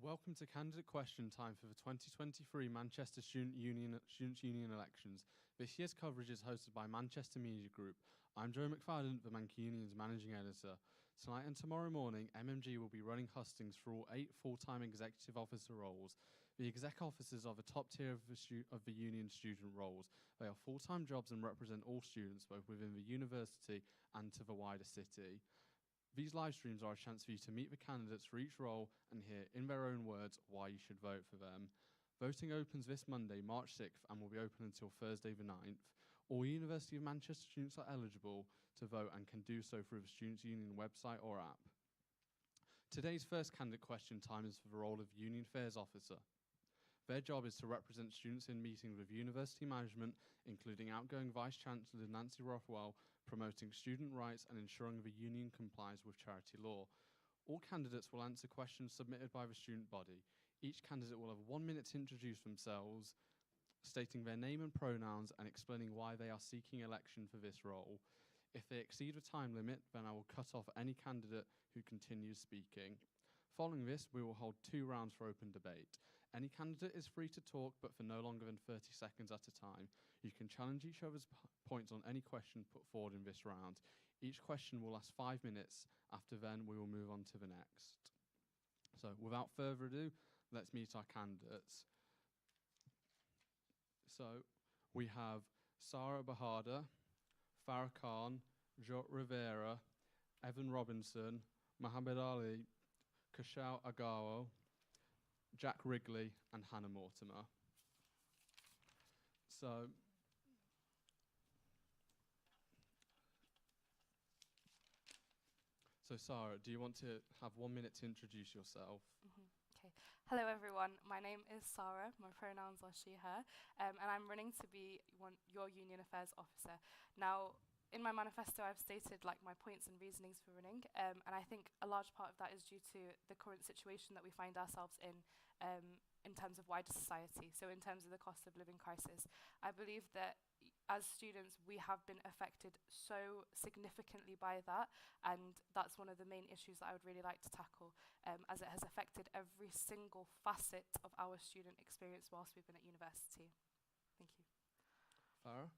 Welcome to Candidate Question Time for the 2023 Manchester Students' Union elections. This year's coverage is hosted by Manchester Media Group. I'm Joe McFadden, the Manc Union's Managing Editor. Tonight and tomorrow morning, MMG will be running hustings for all 8 full-time executive officer roles. The exec officers are the top tier of the union student roles. They are full-time jobs and represent all students, both within the university and to the wider city. These live streams are a chance for you to meet the candidates for each role and hear, in their own words, why you should vote for them. Voting opens this Monday, March 6th, and will be open until Thursday the 9th. All University of Manchester students are eligible to vote and can do so through the Students' Union website or app. Today's first candidate question time is for the role of Union Affairs Officer. Their job is to represent students in meetings with university management, including outgoing Vice-Chancellor Nancy Rothwell, promoting student rights and ensuring the union complies with charity law. All candidates will answer questions submitted by the student body. Each candidate will have 1 minute to introduce themselves, stating their name and pronouns and explaining why they are seeking election for this role. If they exceed the time limit, then I will cut off any candidate who continues speaking. Following this, we will hold 2 rounds for open debate. Any candidate is free to talk, but for no longer than 30 seconds at a time. You can challenge each other's points on any question put forward in this round. Each question will last 5 minutes. After then, we will move on to the next. So, without further ado, let's meet our candidates. So, we have Sarah Bahada, Farah Khan, Jot Rivera, Evan Robinson, Muhammad Ali, Kashal Agawo, Jack Wrigley, and Hannah Mortimer. So, Sarah, do you want to have 1 minute to introduce yourself? Okay. Hello, everyone. My name is Sarah. My pronouns are she, her, and I'm running to be your Union Affairs Officer. Now, in my manifesto, I've stated my points and reasonings for running, and I think a large part of that is due to the current situation that we find ourselves in terms of wider society, so in terms of the cost of living crisis. I believe that as students, we have been affected so significantly by that, and that's one of the main issues that I would really like to tackle, as it has affected every single facet of our student experience whilst we've been at university. Thank you. Farah?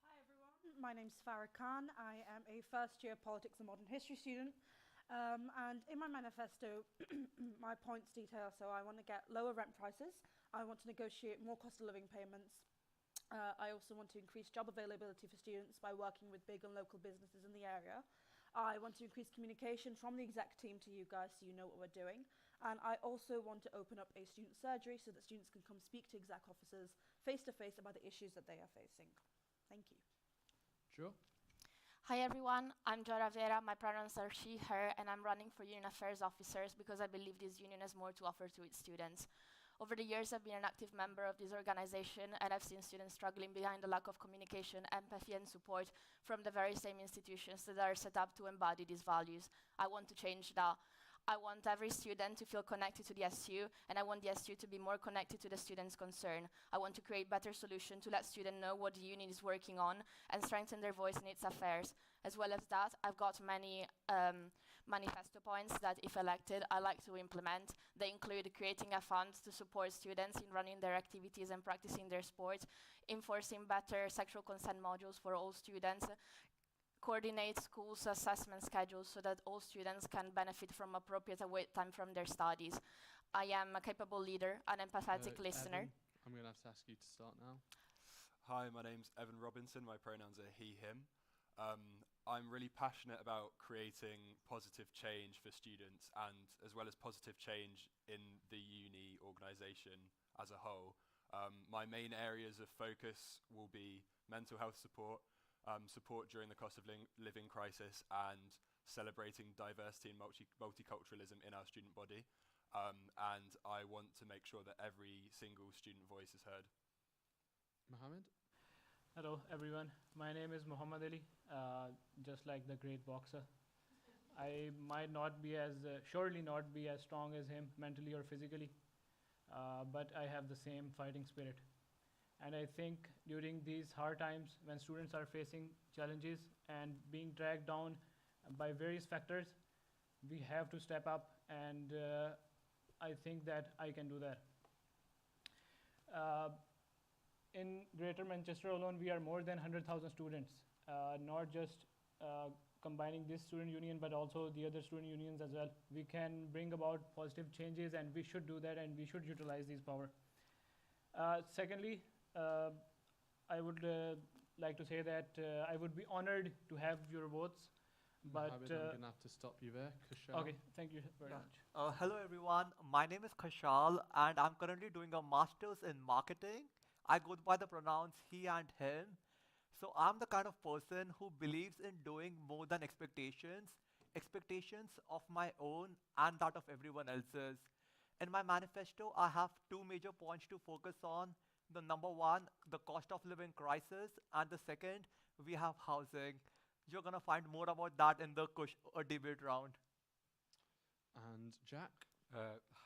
Hi everyone, my name's Farah Khan. I am a first-year politics and modern history student, and in my manifesto, my points detail, so I want to get lower rent prices, I want to negotiate more cost of living payments, I also want to increase job availability for students by working with big and local businesses in the area. I want to increase communication from the exec team to you guys so you know what we're doing. And I also want to open up a student surgery so that students can come speak to exec officers face-to-face about the issues that they are facing. Thank you. Sure. Hi everyone, I'm Jora Vera, my pronouns are she, her, and I'm running for Union Affairs Officers because I believe this union has more to offer to its students. Over the years, I've been an active member of this organization, and I've seen students struggling behind the lack of communication, empathy, and support from the very same institutions that are set up to embody these values. I want to change that. I want every student to feel connected to the SU, and I want the SU to be more connected to the students' concern. I want to create better solutions to let students know what the union is working on and strengthen their voice in its affairs. As well as that, I've got many manifesto points that, if elected, I like to implement. They include creating a fund to support students in running their activities and practicing their sport, enforcing better sexual consent modules for all students, coordinate schools' assessment schedules so that all students can benefit from appropriate away time from their studies. I am a capable leader, an empathetic listener. Evan, I'm going to have to ask you to start now. Hi, my name's Evan Robinson. My pronouns are he, him. I'm really passionate about creating positive change for students and as well as positive change in the uni organisation as a whole. My main areas of focus will be mental health support, support during the cost of living crisis, and celebrating diversity and multiculturalism in our student body. And I want to make sure that every single student voice is heard. Mohammed? Hello everyone, my name is Muhammad Ali, just like the great boxer. I might not be surely not be as strong as him mentally or physically, but I have the same fighting spirit. And I think during these hard times when students are facing challenges and being dragged down by various factors, we have to step up and I think that I can do that. In Greater Manchester alone, we are more than 100,000 students, not just combining this student union, but also the other student unions as well. We can bring about positive changes, and we should do that, and we should utilize these power. Secondly, I would like to say that I would be honored to have your votes. But Mohammed, I'm going to have to stop you there. Kushal. okay, thank you very much. Hello everyone, my name is Khashal and I'm currently doing a master's in marketing. I go by the pronouns he and him. So I'm the kind of person who believes in doing more than expectations of my own and that of everyone else's. In my manifesto, I have two major points to focus on. The number one, the cost of living crisis, and the second, we have housing. You're gonna find more about that in the debate round. And Jack.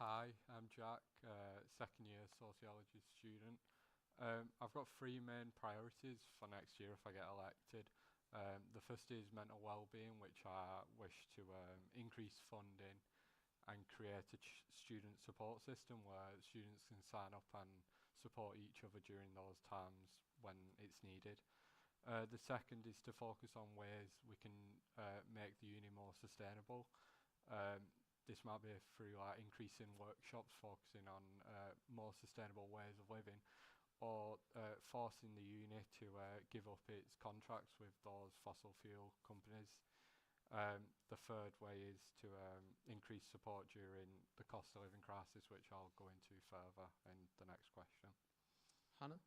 Hi, I'm Jack, second year sociology student. I've got three main priorities for next year if I get elected. The first is mental well-being, which I wish to increase funding and create a student support system where students can sign up and support each other during those times when it's needed. The second is to focus on ways we can make the uni more sustainable. This might be through increasing workshops focusing on more sustainable ways of living, or forcing the uni to give up its contracts with those fossil fuel companies. The third way is to increase support during the cost of living crisis, which I'll go into further in the next question. Hannah.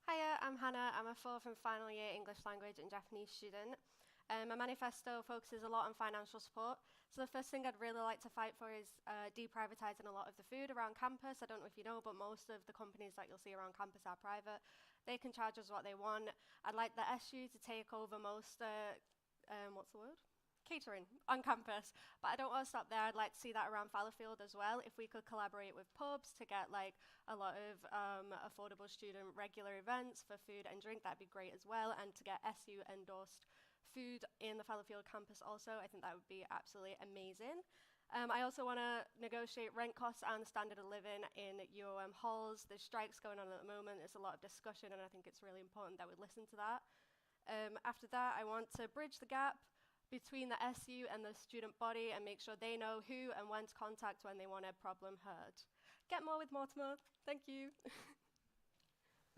Hiya, I'm Hannah. I'm a fourth and final year English language and Japanese student. My manifesto focuses a lot on financial support. So the first thing I'd really like to fight for is deprivatising a lot of the food around campus. I don't know if you know, but most of the companies that you'll see around campus are private. They can charge us what they want. I'd like the SU to take over most, catering on campus. But I don't want to stop there. I'd like to see that around Fallowfield as well. If we could collaborate with pubs to get like a lot of affordable student regular events for food and drink, that'd be great as well. And to get SU endorsed food in the Fallowfield campus also, I think that would be absolutely amazing. I also want to negotiate rent costs and standard of living in UOM halls. There's strikes going on at the moment. There's a lot of discussion, and I think it's really important that we listen to that. After that, I want to bridge the gap between the SU and the student body and make sure they know who and when to contact when they want a problem heard. Get more with Mortimer. Thank you.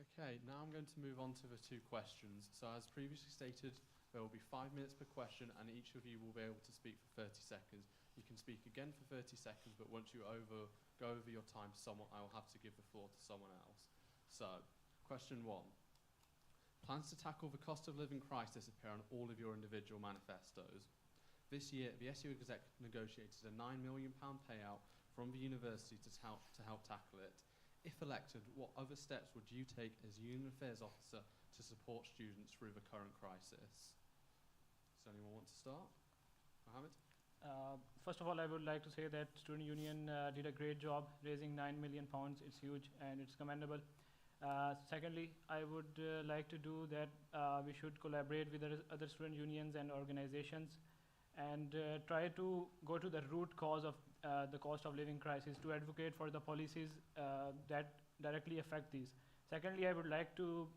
Okay, now I'm going to move on to the two questions. So as previously stated, there will be 5 minutes per question and each of you will be able to speak for 30 seconds. You can speak again for 30 seconds, but once you go over your time, I will have to give the floor to someone else. So, question 1. Plans to tackle the cost of living crisis appear on all of your individual manifestos. This year, the SU exec negotiated a £9 million payout from the university to help tackle it. If elected, what other steps would you take as Union Affairs Officer to support students through the current crisis? Does anyone want to start? Mohammed? First of all, I would like to say that Student Union did a great job raising £9 million. It's huge and it's commendable. Secondly, I would like to do that we should collaborate with other student unions and organizations and try to go to the root cause of the cost of living crisis to advocate for the policies that directly affect these. Secondly, I would like to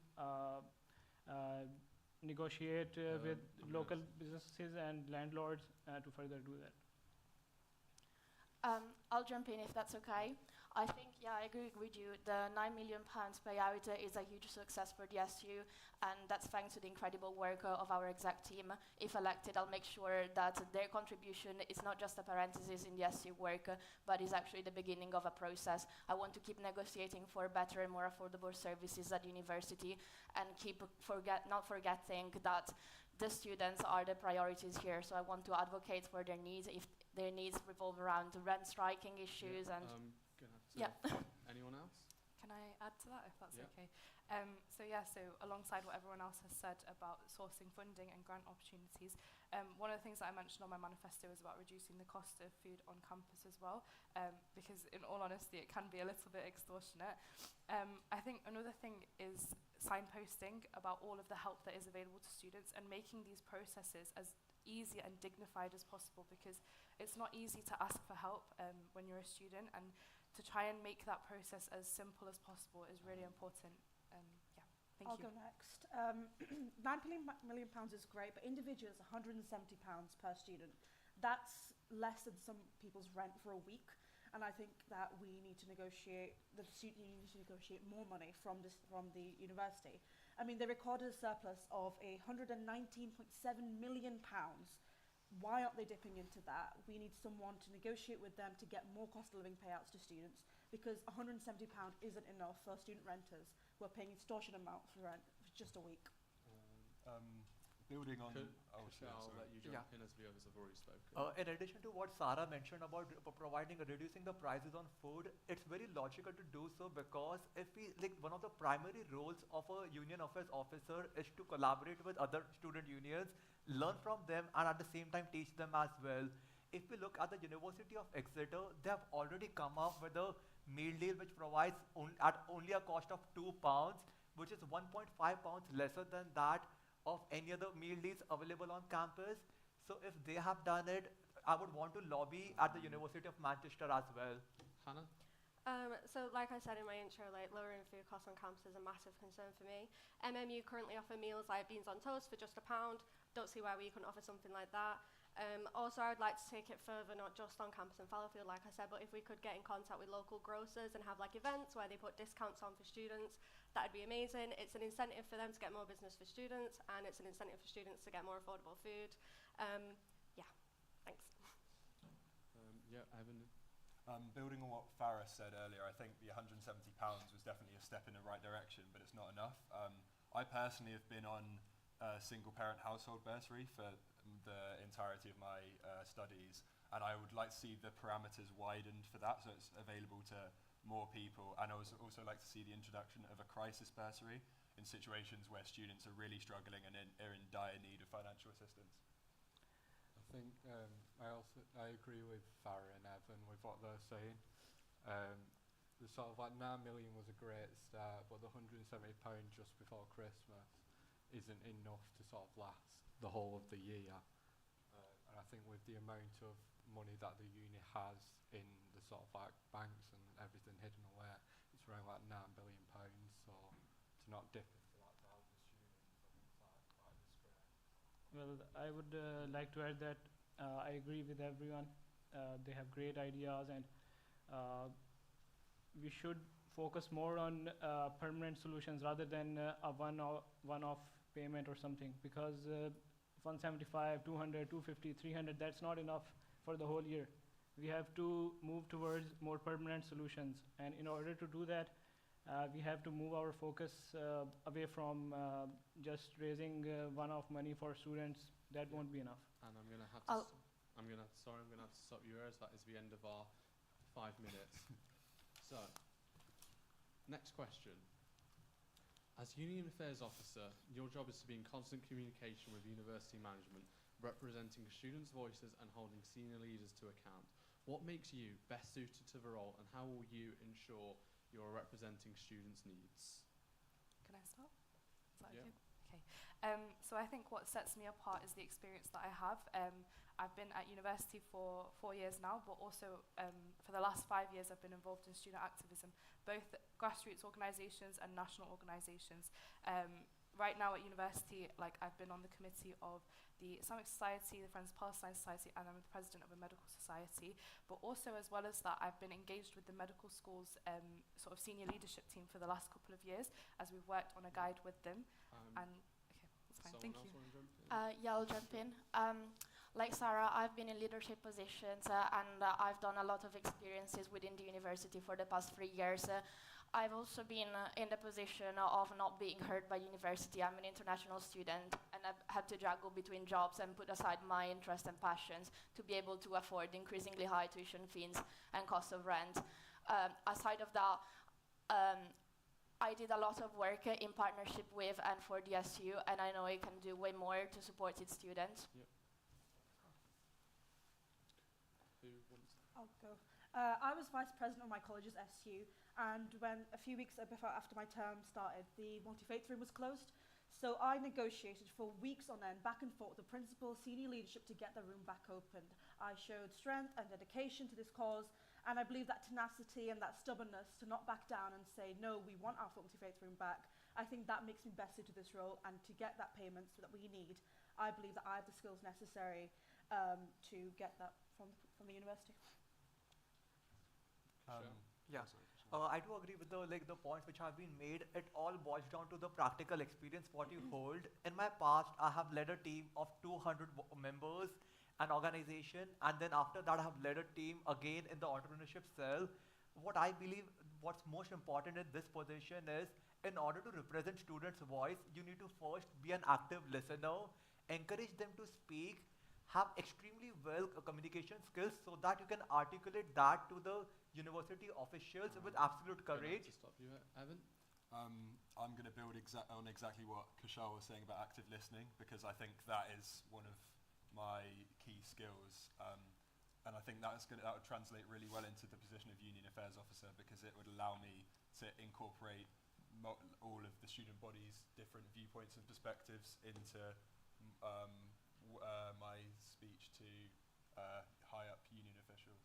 negotiate with local businesses and landlords to further do that. I'll jump in if that's okay. I think, yeah, I agree with you. The £9 million payout is a huge success for the SU, and that's thanks to the incredible work of our exec team. If elected, I'll make sure that their contribution is not just a parenthesis in the SU work, but is actually the beginning of a process. I want to keep negotiating for better and more affordable services at university, and not forgetting that the students are the priorities here. So I want to advocate for their needs if their needs revolve around rent striking issues and. Anyone else? Can I add to that, if that's Yeah. okay? So alongside what everyone else has said about sourcing funding and grant opportunities, one of the things that I mentioned on my manifesto is about reducing the cost of food on campus as well, because in all honesty, it can be a little bit extortionate. I think another thing is signposting about all of the help that is available to students and making these processes as easy and dignified as possible, because it's not easy to ask for help when you're a student, and to try and make that process as simple as possible is really important. Yeah, thank I'll you. go next. £9 million is great, but individuals, £170 per student. That's less than some people's rent for a week. And I think that we need to negotiate, the student union needs to negotiate more money from the university. I mean, they recorded a surplus of £119.7 million. Why aren't they dipping into that? We need someone to negotiate with them to get more cost of living payouts to students, because £170 isn't enough for student renters who are paying extortionate amounts for rent for just a week. Building on... I'll let you jump in, as the others have already spoken. In addition to what Sarah mentioned about reducing the prices on food, it's very logical to do so, because if we, one of the primary roles of a union affairs officer is to collaborate with other student unions, learn from them, and at the same time teach them as well. If we look at the University of Exeter, they have already come up with a meal deal which provides at only a cost of £2, which is £1.5 lesser than that of any other meal deals available on campus. So if they have done it, I would want to lobby at the University of Manchester as well. Hannah? So like I said in my intro, like lowering food costs on campus is a massive concern for me. MMU currently offer meals like beans on toast for just £1. Don't see why we couldn't offer something like that. Also, I would like to take it further, not just on campus in Fallowfield, like I said, but if we could get in contact with local grocers and have like events where they put discounts on for students, that'd be amazing. It's an incentive for them to get more business for students, and it's an incentive for students to get more affordable food. Yeah, thanks. Evan? Building on what Farah said earlier, I think the £170 was definitely a step in the right direction, but it's not enough. I personally have been on a single-parent household bursary for the entirety of my studies, and I would like to see the parameters widened for that, so it's available to more people. And I would also like to see the introduction of a crisis bursary in situations where students are really struggling and are in dire need of financial assistance. I think I agree with Farah and Evan with what they're saying. The sort of like 9 million was a great start, but the £170 just before Christmas isn't enough to sort of last the whole of the year. And I think with the amount of money that the uni has in the sort of like banks and everything hidden away, it's around like £9 billion. So to not dip into that to help the students, I think that's quite a disgrace. Well, I would like to add that I agree with everyone. They have great ideas, and we should focus more on permanent solutions rather than a one-off payment or something, because 175, 200, 250, 300, that's not enough for the whole year. We have to move towards more permanent solutions, and in order to do that, we have to move our focus away from just raising one-off money for students. That won't be enough. And I'm gonna have to stop you, as that is the end of our 5 minutes. So, next question. As Union Affairs Officer, your job is to be in constant communication with university management, representing students' voices and holding senior leaders to account. What makes you best suited to the role, and how will you ensure you're representing students' needs? Can I start? Is that Yeah. okay? Okay. So I think what sets me apart is the experience that I have. I've been at university for 4 years now, but also for the last 5 years I've been involved in student activism, both grassroots organisations and national organisations. Right now at university, like, I've been on the committee of the Islamic Society, the Friends of Palestine Society, and I'm the president of a medical society. But also, as well as that, I've been engaged with the medical school's sort of senior leadership team for the last couple of years, as we've worked on a guide with them. And okay, that's fine. Thank you. Yeah, I'll jump in. Like Sarah, I've been in leadership positions and I've done a lot of experiences within the university for the past 3 years. I've also been in the position of not being heard by university. I'm an international student, and I've had to juggle between jobs and put aside my interests and passions to be able to afford increasingly high tuition fees and cost of rent. Aside of that, I did a lot of work in partnership with and for the SU, and I know it can do way more to support its students. Yep. Who wants to? I'll go. I was vice president of my college's SU, and when a few weeks after my term started, the multi-faith room was closed. So I negotiated for weeks on end, back and forth, with the principal, senior leadership to get the room back opened. I showed strength and dedication to this cause, and I believe that tenacity and that stubbornness to not back down and say, no, we want our faculty faith room back, I think that makes me best suited to this role, and to get that payment that we need, I believe that I have the skills necessary to get that from the university. Yeah. I do agree with the points which have been made. It all boils down to the practical experience what you hold. In my past, I have led a team of 200 members, an organization, and then after that, I have led a team again in the entrepreneurship cell. What I believe what's most important in this position is, in order to represent students' voice, you need to first be an active listener, encourage them to speak, have extremely well communication skills so that you can articulate that to the university officials with absolute courage. To stop you, Evan. I'm going to build on exactly what Kushal was saying about active listening, because I think that is one of my key skills, and I think that would translate really well into the position of Union Affairs Officer, because it would allow me to incorporate all of the student body's different viewpoints and perspectives into my speech to high up union officials.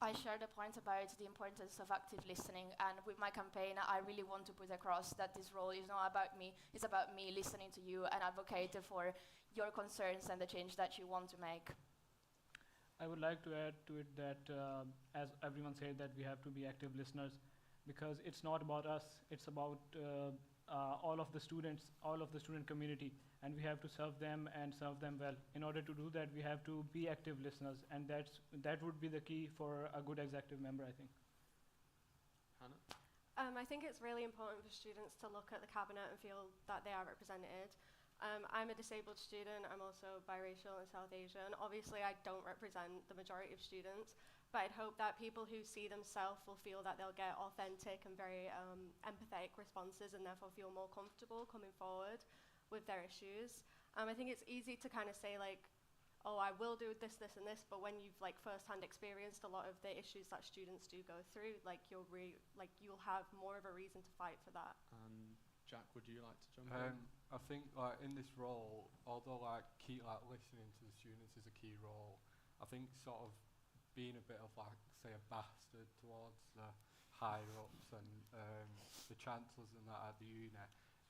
I share the point about the importance of active listening, and with my campaign, I really want to put across that this role is not about me, it's about me listening to you and advocating for your concerns and the change that you want to make. I would like to add to it that, as everyone said, that we have to be active listeners, because it's not about us, it's about all of the students, all of the student community, and we have to serve them and serve them well. In order to do that, we have to be active listeners, and that would be the key for a good executive member, I think. Hannah? I think it's really important for students to look at the cabinet and feel that they are represented. I'm a disabled student, I'm also biracial and South Asian. Obviously, I don't represent the majority of students, but I'd hope that people who see themselves will feel that they'll get authentic and very empathetic responses, and therefore feel more comfortable coming forward with their issues. I think it's easy to kind of say like, oh, I will do this, this, and this, but when you've like first-hand experienced a lot of the issues that students do go through, like you'll have more of a reason to fight for that. Jack, would you like to jump in? I think like in this role, although like listening to the students is a key role, I think sort of being a bit of like, say, a bastard towards the higher ups and the chancellors and that at the uni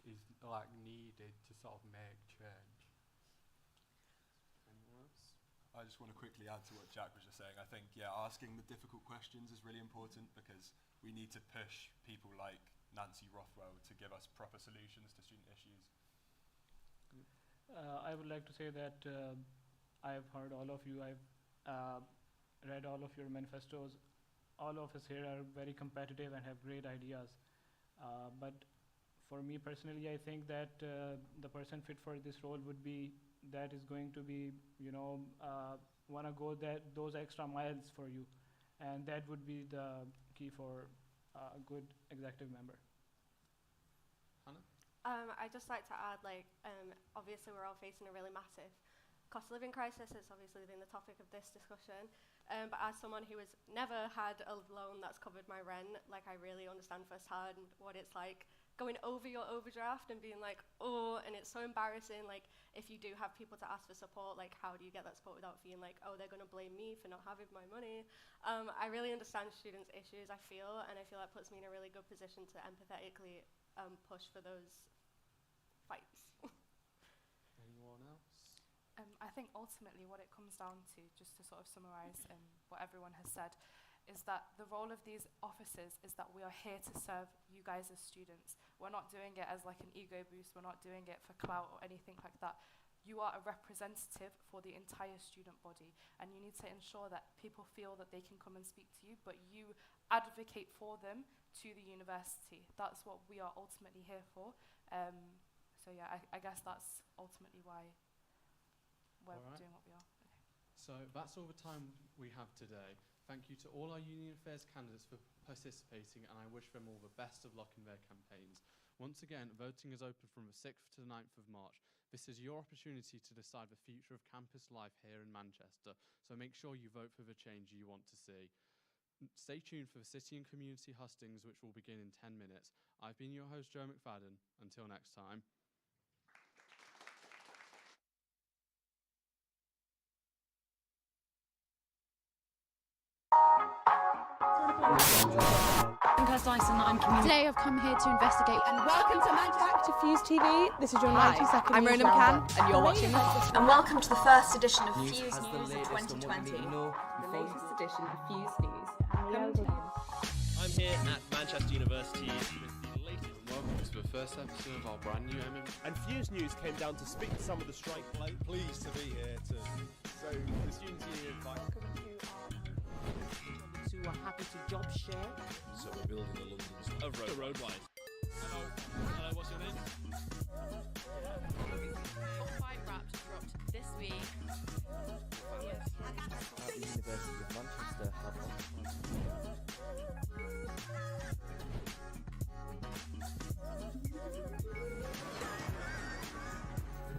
is like needed to sort of make change. Anyone else? I just want to quickly add to what Jack was just saying. I think, asking the difficult questions is really important, because we need to push people like Nancy Rothwell to give us proper solutions to student issues. I would like to say that I've heard all of you, I've read all of your manifestos. All of us here are very competitive and have great ideas. But for me personally, I think that the person fit for this role would be that is going to be, want to go those extra miles for you. And that would be the key for a good executive member. Hannah? I'd just like to add, obviously we're all facing a really massive cost of living crisis. It's obviously been the topic of this discussion. But as someone who has never had a loan that's covered my rent, I really understand firsthand what it's like going over your overdraft and being like, oh, and it's so embarrassing. If you do have people to ask for support, how do you get that support without feeling like, oh, they're going to blame me for not having my money? I really understand students' issues, I feel, and I feel that puts me in a really good position to empathetically push for those fights. Anyone else? I think ultimately what it comes down to, just to sort of summarise what everyone has said, is that the role of these officers is that we are here to serve you guys as students. We're not doing it as an ego boost, we're not doing it for clout or anything like that. You are a representative for the entire student body, and you need to ensure that people feel that they can come and speak to you, but you advocate for them to the university. That's what we are ultimately here for. So yeah, I guess that's ultimately why we're doing what we are. Okay. So that's all the time we have today. Thank you to all our Union Affairs candidates for participating, and I wish them all the best of luck in their campaigns. Once again, voting is open from the 6th to the 9th of March. This is your opportunity to decide the future of campus life here in Manchester, so make sure you vote for the change you want to see. Stay tuned for the city and community hustings, which will begin in 10 minutes. I've been your host, Joe McFadden. Until next time. Today I've come here to investigate. And welcome to back to FuseTV. This is your Hi, 90-second I'm news LeadMCR roundup. and you're watching the Hot. And welcome to the first edition of Fuse Fuse News of 2020. The latest edition of Fuse News. I'm here at Manchester University with the latest. Welcome to the first episode of our brand new And Fuse News came down to speak to some of the strike. Pleased to be here too. So the students union Who are happy to job share. So we're building a London roadwise. Hello, what's your name? Top 5 rap dropped this week. At the University of Manchester have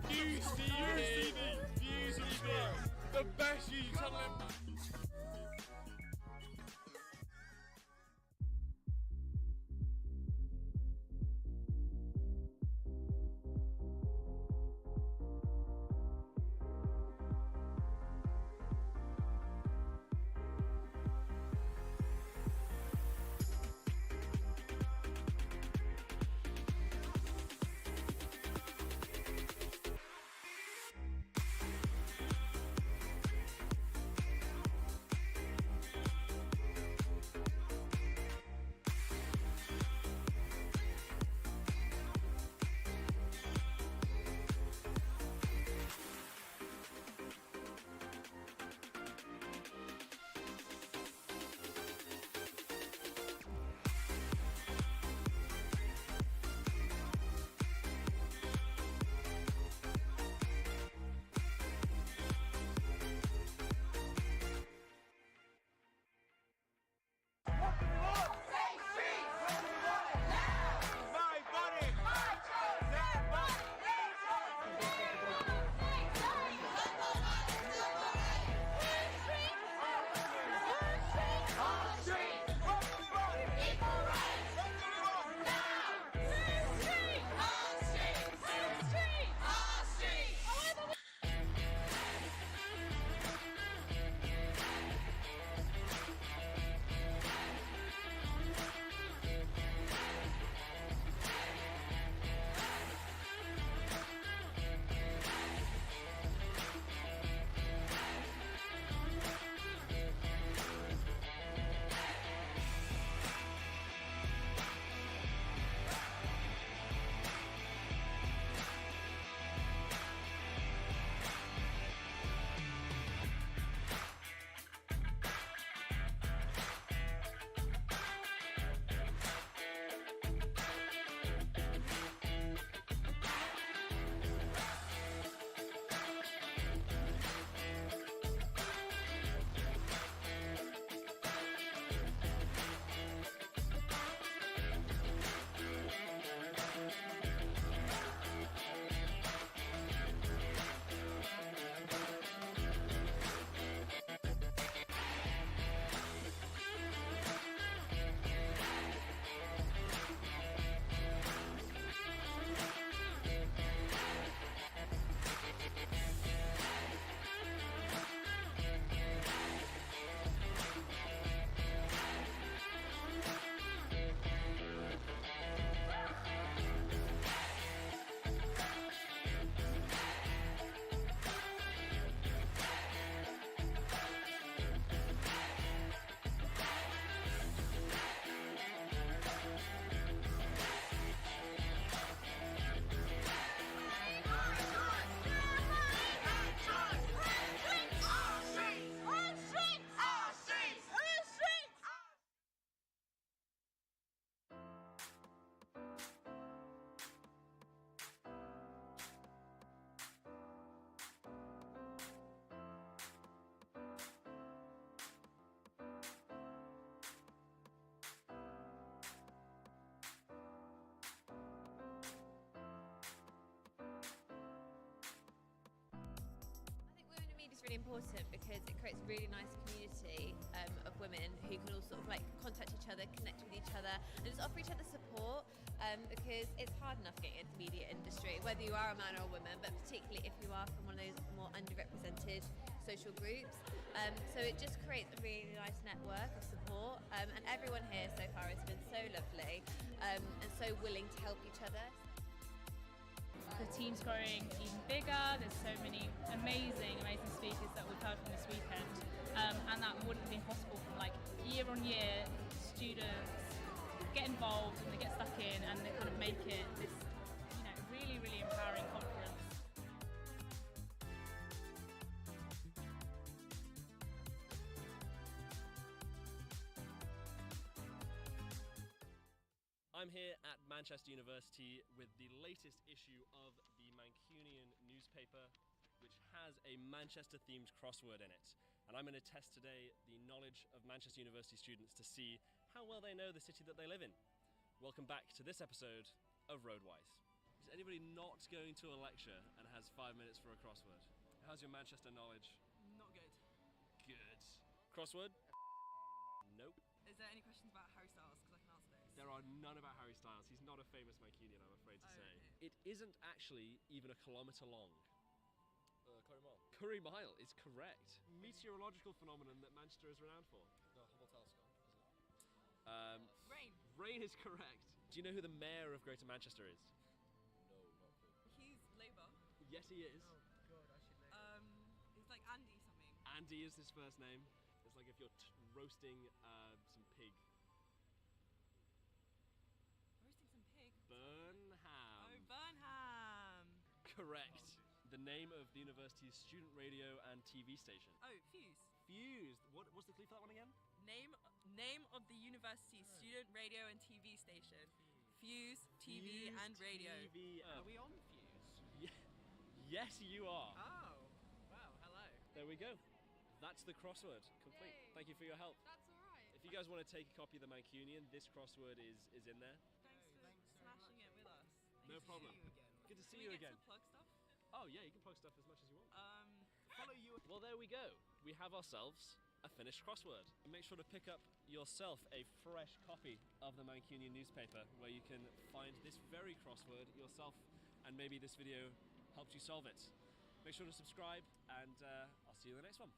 FuseTV, the best YouTube channel. important because it creates a really nice community of women who can all sort of like contact each other, connect with each other, and just offer each other support because it's hard enough getting into the media industry, whether you are a man or a woman, but particularly if you are from one of those more underrepresented social groups. So it just creates a really nice network of support, and everyone here so far has been so lovely and so willing to help each other. The team's growing even bigger. There's so many amazing speakers that we've heard from this weekend, and that wouldn't have been possible from like year on year. Students get involved and they get stuck in and they kind of make it this, really, really empowering conference. I'm here at Manchester University with the latest issue of the Mancunian newspaper, which has a Manchester-themed crossword in it. And I'm going to test today the knowledge of Manchester University students to see how well they know the city that they live in. Welcome back to this episode of Roadwise. Is anybody not going to a lecture and has 5 minutes for a crossword? How's your Manchester knowledge? Not good. Good. Crossword? Nope. Is there any questions about Harry Styles? Because I can answer those. There are none about Harry Styles. He's not a famous Mancunian, I'm afraid to say. Okay. It isn't actually even a kilometre long. Curry Mile. Curry Mile is correct. Meteorological phenomenon that Manchester is renowned for. The Hubble telescope, is it? Rain. Rain is correct. Do you know who the mayor of Greater Manchester is? No, not clue. He's Labour. Yes, he is. Oh God, I should know. He's like Andy something. Andy is his first name. It's like if you're roasting some pig. Roasting some pig. Burnham. Oh, Burnham. Correct. The name of the university's student radio and TV station. Oh, Fuse. Fuse. What's the clue for that one again? Name of the university's student radio and TV station. Fuse TV and radio. TV. Are we on Fuse? Yes, you are. Oh, wow, hello. There we go. That's the crossword complete. Yay. Thank you for your help. That's all right. If you guys want to take a copy of the Mancunian, this crossword is in there. Thanks for smashing it with us. No problem. Good to see you again. Can we get to plug stuff? Oh yeah, you can plug stuff as much as you want. Follow you. Well, there we go. We have ourselves a finished crossword. Make sure to pick up yourself a fresh copy of the Mancunian newspaper where you can find this very crossword yourself, and maybe this video helped you solve it. Make sure to subscribe, and I'll see you in the next one.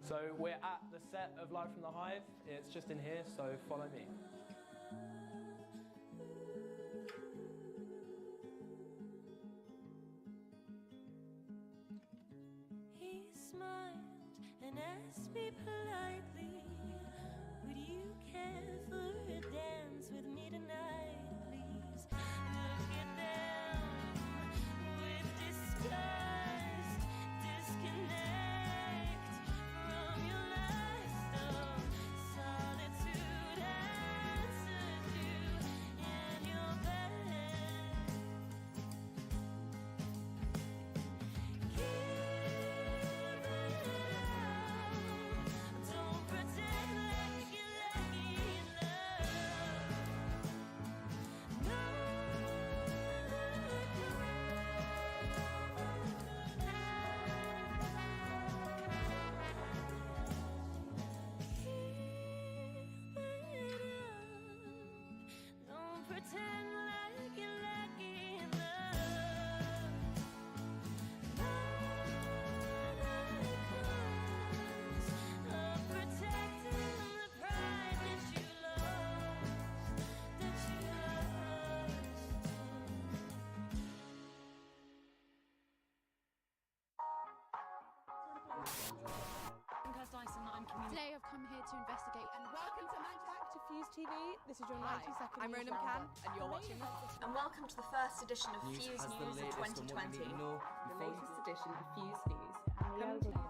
So we're at the set of Live from the Hive. It's just in here, so follow me. He smiled and asked me politely, would you care for a dance with me tonight, please? Look at them with disgust, disconnect from your lifestyle. Solitude answers you in your bed. Don't pretend like you're lucky in love. No, don't pretend like you're lucky in love. Of protecting the pride that you lost, Today I've come here to investigate. And welcome to Back to FuseTV. This is your Hi, 90-second I'm news Rona McCann, roundup. and you're watching And welcome to the first edition of News Fuse has the News latest on what you 2020. need to know The before you latest edition of Fuse News. And Wellbeing.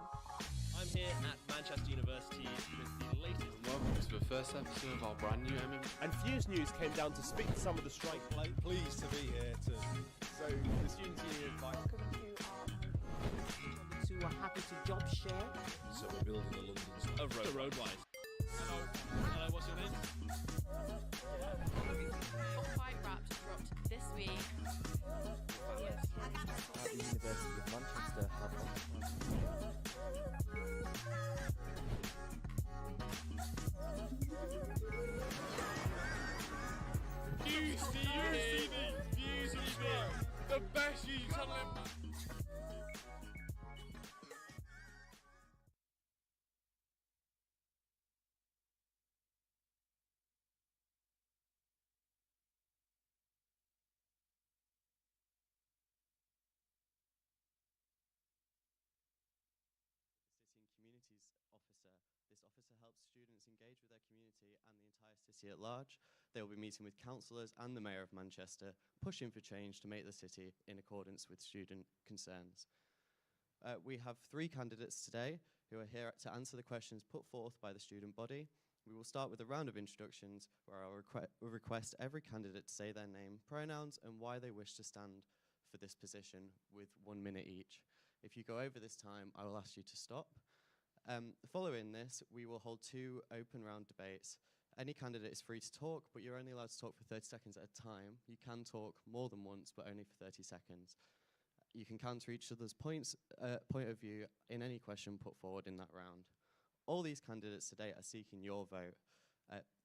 I'm here at Manchester University with the latest. Welcome to the first episode of our brand new And Fuse News came down to speak to some of the strike pleased to be here to. So the students' union invites. who are happy to job share. So we're building a London. Roadwise. Hello. Hello. What's your name? Top 5 rap dropped this week. At the University of Manchester you channel him. City and Communities Officer. This officer helps students engage with their community and the entire city at large. They will be meeting with councillors and the Mayor of Manchester, pushing for change to make the city in accordance with student concerns. We have 3 candidates today who are here to answer the questions put forth by the student body. We will start with a round of introductions where I'll request every candidate to say their name, pronouns, and why they wish to stand for this position with 1 minute each. If you go over this time, I will ask you to stop. Following this, we will hold 2 open round debates. Any candidate is free to talk, but you're only allowed to talk for 30 seconds at a time. You can talk more than once, but only for 30 seconds. You can counter each other's point of view in any question put forward in that round. All these candidates today are seeking your vote.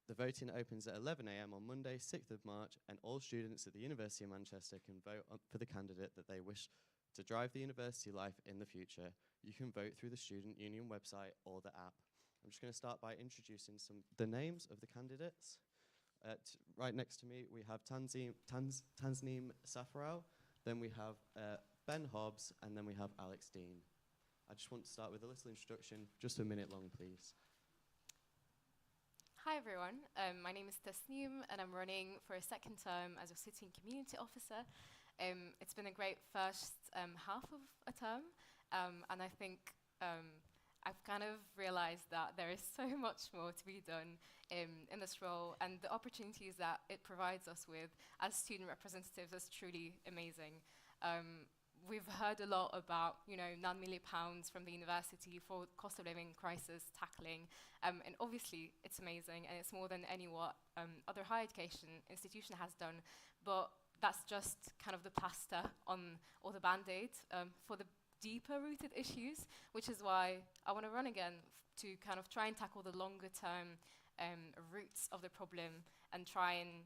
The voting opens at 11 AM on Monday, 6th of March, and all students at the University of Manchester can vote for the candidate that they wish to drive the university life in the future. You can vote through the Student Union website or the app. I'm just going to start by introducing the names of the candidates. Right next to me, we have Tanzneem Safarao, then we have Ben Hobbs, and then we have Alex Dean. I just want to start with a little introduction, just a minute long, please. Hi everyone, my name is Tasneem and I'm running for a 2nd term as a City and Community Officer. It's been a great first half of a term, and I think I've kind of realized that there is so much more to be done in this role, and the opportunities that it provides us with as student representatives is truly amazing. We've heard a lot about, £9 million from the university for cost of living crisis tackling, and obviously it's amazing and it's more than any what other higher education institution has done, but that's just kind of the plaster on, or the band-aid for the deeper rooted issues, which is why I want to run again to kind of try and tackle the longer term roots of the problem and try and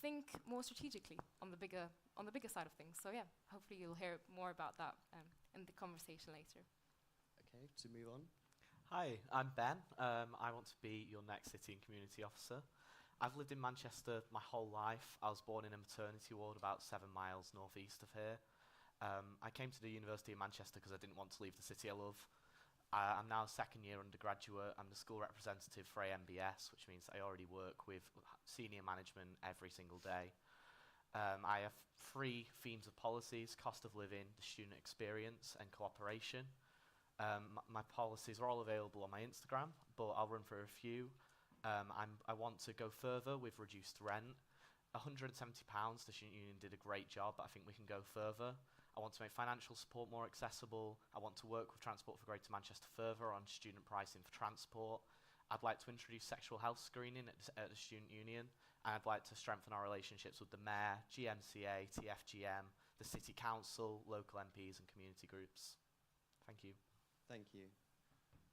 think more strategically on the bigger side of things. So yeah, hopefully you'll hear more about that in the conversation later. Okay, to move on. Hi, I'm Ben. I want to be your next City and Community Officer. I've lived in Manchester my whole life. I was born in a maternity ward about 7 miles northeast of here. I came to the University of Manchester because I didn't want to leave the city I love. I'm now a 2nd year undergraduate. I'm the school representative for AMBS, which means I already work with senior management every single day. I have 3 themes of policies: cost of living, the student experience, and cooperation. My policies are all available on my Instagram, but I'll run through a few. I want to go further with reduced rent. £170, the Student Union did a great job, but I think we can go further. I want to make financial support more accessible. I want to work with Transport for Greater Manchester further on student pricing for transport. I'd like to introduce sexual health screening at the Student Union, and I'd like to strengthen our relationships with the Mayor, GMCA, TFGM, the City Council, local MPs and community groups. Thank you. Thank you.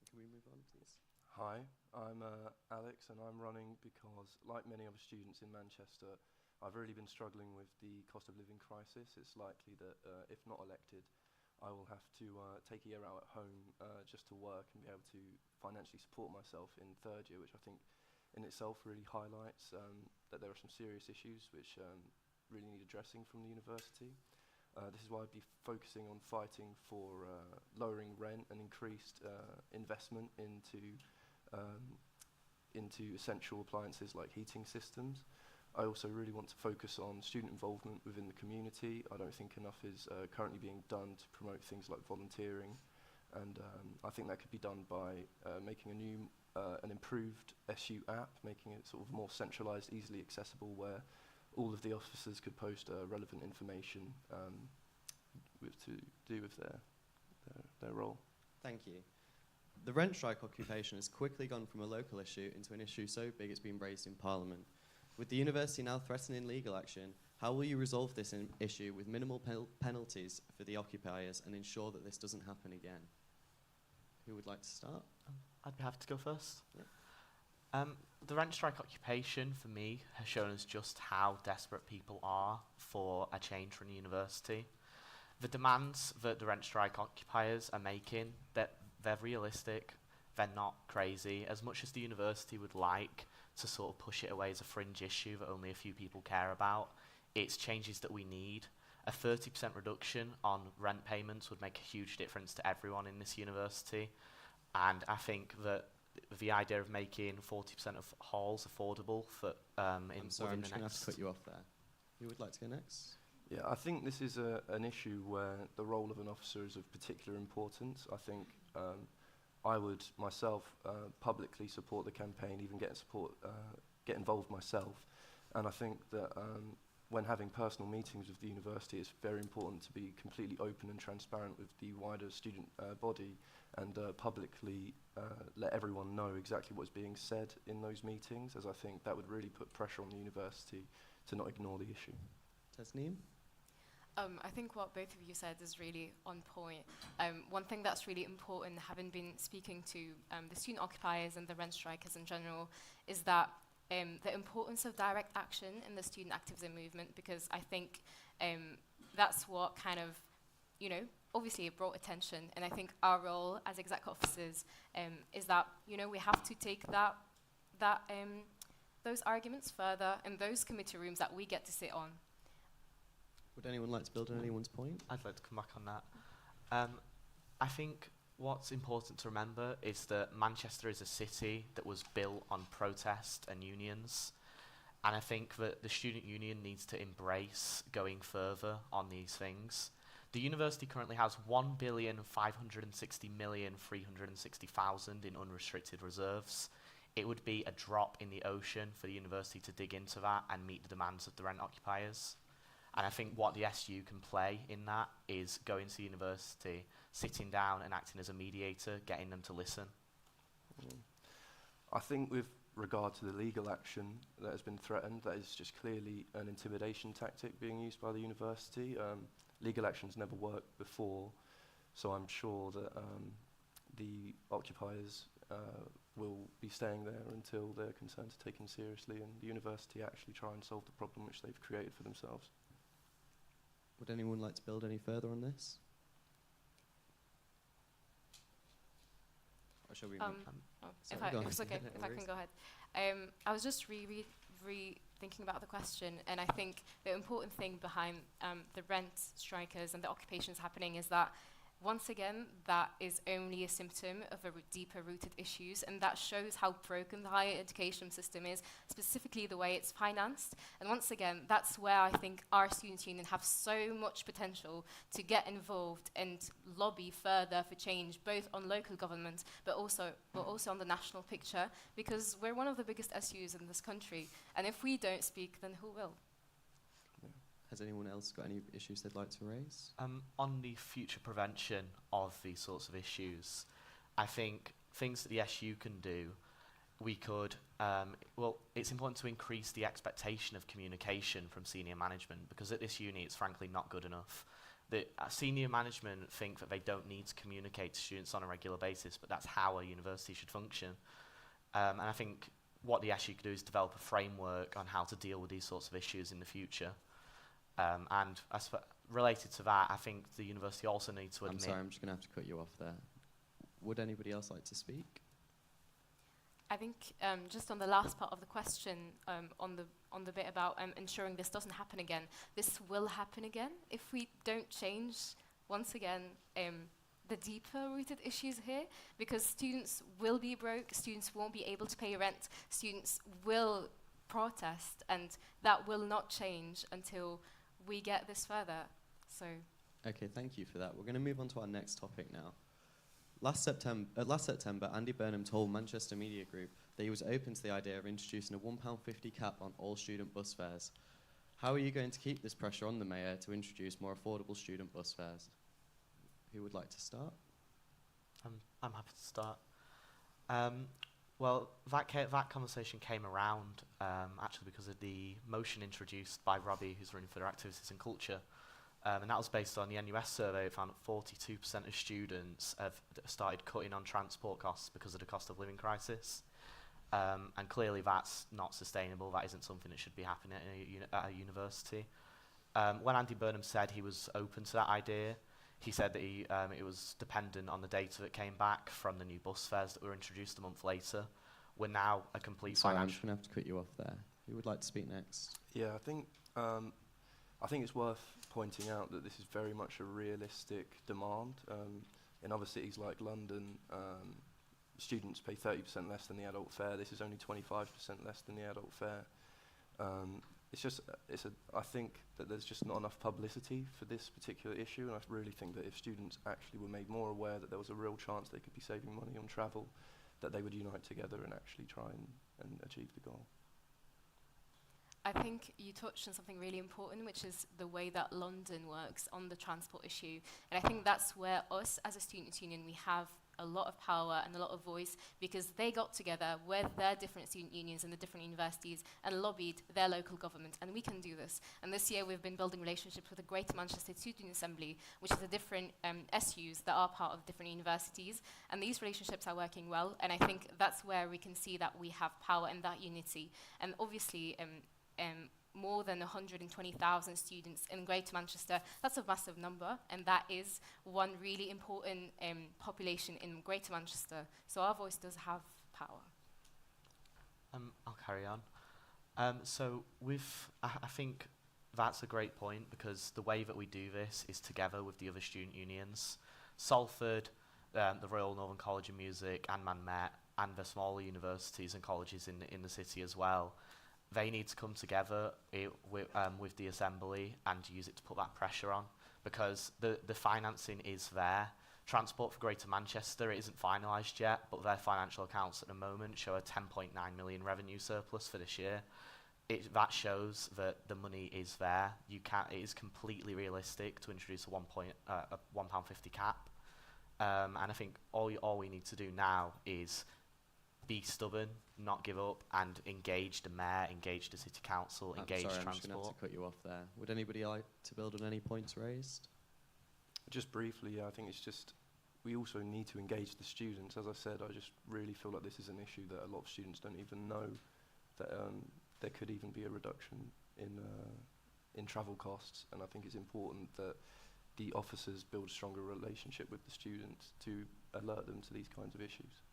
Can we move on, please? Hi, I'm Alex, and I'm running because, like many other students in Manchester, I've really been struggling with the cost of living crisis. It's likely that if not elected, I will have to take a year out at home just to work and be able to financially support myself in 3rd year, which I think in itself really highlights that there are some serious issues which really need addressing from the university. This is why I'd be focusing on fighting for lowering rent and increased investment into essential appliances like heating systems. I also really want to focus on student involvement within the community. I don't think enough is currently being done to promote things like volunteering, and I think that could be done by making an improved SU app, making it sort of more centralised, easily accessible, where all of the officers could post relevant information to do with their role. Thank you. The rent strike occupation has quickly gone from a local issue into an issue so big it's been raised in Parliament. With the university now threatening legal action, how will you resolve this issue with minimal penalties for the occupiers and ensure that this doesn't happen again? Who would like to start? I'd be happy to go first. Yeah. The rent strike occupation, for me, has shown us just how desperate people are for a change from the university. the demands that the rent strike occupiers are making, they're realistic, they're not crazy. As much as the university would like to sort of push it away as a fringe issue that only a few people care about, it's changes that we need. A 30% reduction on rent payments would make a huge difference to everyone in this university, and I think that the idea of making 40% of halls affordable for I'm sorry, I'm just going to have to cut you off there. Who would like to go next? Yeah, I think this is an issue where the role of an officer is of particular importance. I think I would myself publicly support the campaign, even get involved myself. And I think that when having personal meetings with the university, it's very important to be completely open and transparent with the wider student body and publicly let everyone know exactly what's being said in those meetings, as I think that would really put pressure on the university to not ignore the issue. Tasneem? I think what both of you said is really on point. One thing that's really important, having been speaking to the student occupiers and the rent strikers in general, is that the importance of direct action in the student activism movement, because I think that's what kind of, obviously it brought attention, and I think our role as exec officers is that, we have to take those arguments further in those committee rooms that we get to sit on. Would anyone like to build on anyone's point? I'd like to come back on that. I think what's important to remember is that Manchester is a city that was built on protest and unions. And I think that the student union needs to embrace going further on these things. The university currently has 1,560,360,000 in unrestricted reserves. It would be a drop in the ocean for the university to dig into that and meet the demands of the rent occupiers. And I think what the SU can play in that is going to the university, sitting down and acting as a mediator, getting them to listen. I think with regard to the legal action that has been threatened, that is just clearly an intimidation tactic being used by the university. Legal actions never worked before, so I'm sure that the occupiers will be staying there until their concerns are taken seriously and the university actually try and solve the problem which they've created for themselves. Would anyone like to build any further on this? Or shall we If it's okay, if I can go ahead. I was just thinking about the question, and I think the important thing behind the rent strikers and the occupations happening is that, once again, that is only a symptom of deeper rooted issues, and that shows how broken the higher education system is, specifically the way it's financed. And once again, that's where I think our students' union have so much potential to get involved and lobby further for change, both on local government, but also on the national picture, because we're one of the biggest SUs in this country, and if we don't speak, then who will? Has anyone else got any issues they'd like to raise? On the future prevention of these sorts of issues, I think things that the SU can do, we could, it's important to increase the expectation of communication from senior management, because at this uni it's frankly not good enough. The senior management think that they don't need to communicate to students on a regular basis, but that's how a university should function. And I think what the SU could do is develop a framework on how to deal with these sorts of issues in the future. And related to that, I think the university also needs to admit... I'm sorry, I'm just going to have to cut you off there. Would anybody else like to speak? I think just on the last part of the question, on the bit about ensuring this doesn't happen again, this will happen again if we don't change, once again, the deeper rooted issues here, because students will be broke, students won't be able to pay rent, students will protest, and that will not change until we get this further. So. Okay, thank you for that. We're going to move on to our next topic now. Last September, Andy Burnham told Manchester Media Group that he was open to the idea of introducing a £1.50 cap on all student bus fares. How are you going to keep this pressure on the mayor to introduce more affordable student bus fares? Who would like to start? I'm happy to start. Well, that conversation came around actually because of the motion introduced by Robbie, who's running for Activities and Culture. And that was based on the NUS survey. It found that 42% of students have started cutting on transport costs because of the cost of living crisis. And clearly that's not sustainable. That isn't something that should be happening at a university. When Andy Burnham said he was open to that idea, he said that it was dependent on the data that came back from the new bus fares that were introduced a month later. We're now a complete Sorry, I'm financial... just going to have to cut you off there. Who would like to speak next? Yeah, I think it's worth pointing out that this is very much a realistic demand. In other cities like London, students pay 30% less than the adult fare. This is only 25% less than the adult fare. I think that there's just not enough publicity for this particular issue, and I really think that if students actually were made more aware that there was a real chance they could be saving money on travel, that they would unite together and actually try and achieve the goal. I think you touched on something really important, which is the way that London works on the transport issue. And I think that's where us as a students' union, we have a lot of power and a lot of voice, because they got together with their different student unions and the different universities and lobbied their local government, and we can do this. And this year we've been building relationships with the Greater Manchester Student Assembly, which is the different SUs that are part of different universities, and these relationships are working well, and I think that's where we can see that we have power and that unity. And obviously more than 120,000 students in Greater Manchester, that's a massive number, and that is one really important population in Greater Manchester. So our voice does have power. I'll carry on. I think that's a great point, because the way that we do this is together with the other student unions. Salford, the Royal Northern College of Music, and Man Met, and the smaller universities and colleges in the city as well. They need to come together with the Assembly and use it to put that pressure on, because the financing is there. Transport for Greater Manchester, it isn't finalised yet, but their financial accounts at the moment show a 10.9 million revenue surplus for this year. That shows that the money is there. It is completely realistic to introduce a £1.50 cap. And I think all we need to do now is be stubborn, not give up, and engage the mayor, engage the city council, engage transport. transport. I'm just going to have to cut you off there. Would anybody like to build on any points raised? Just briefly, I think it's just, we also need to engage the students. As I said, I just really feel like this is an issue that a lot of students don't even know, that there could even be a reduction in travel costs, and I think it's important that the officers build a stronger relationship with the students to alert them to these kinds of issues.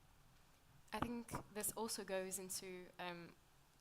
I think this also goes into,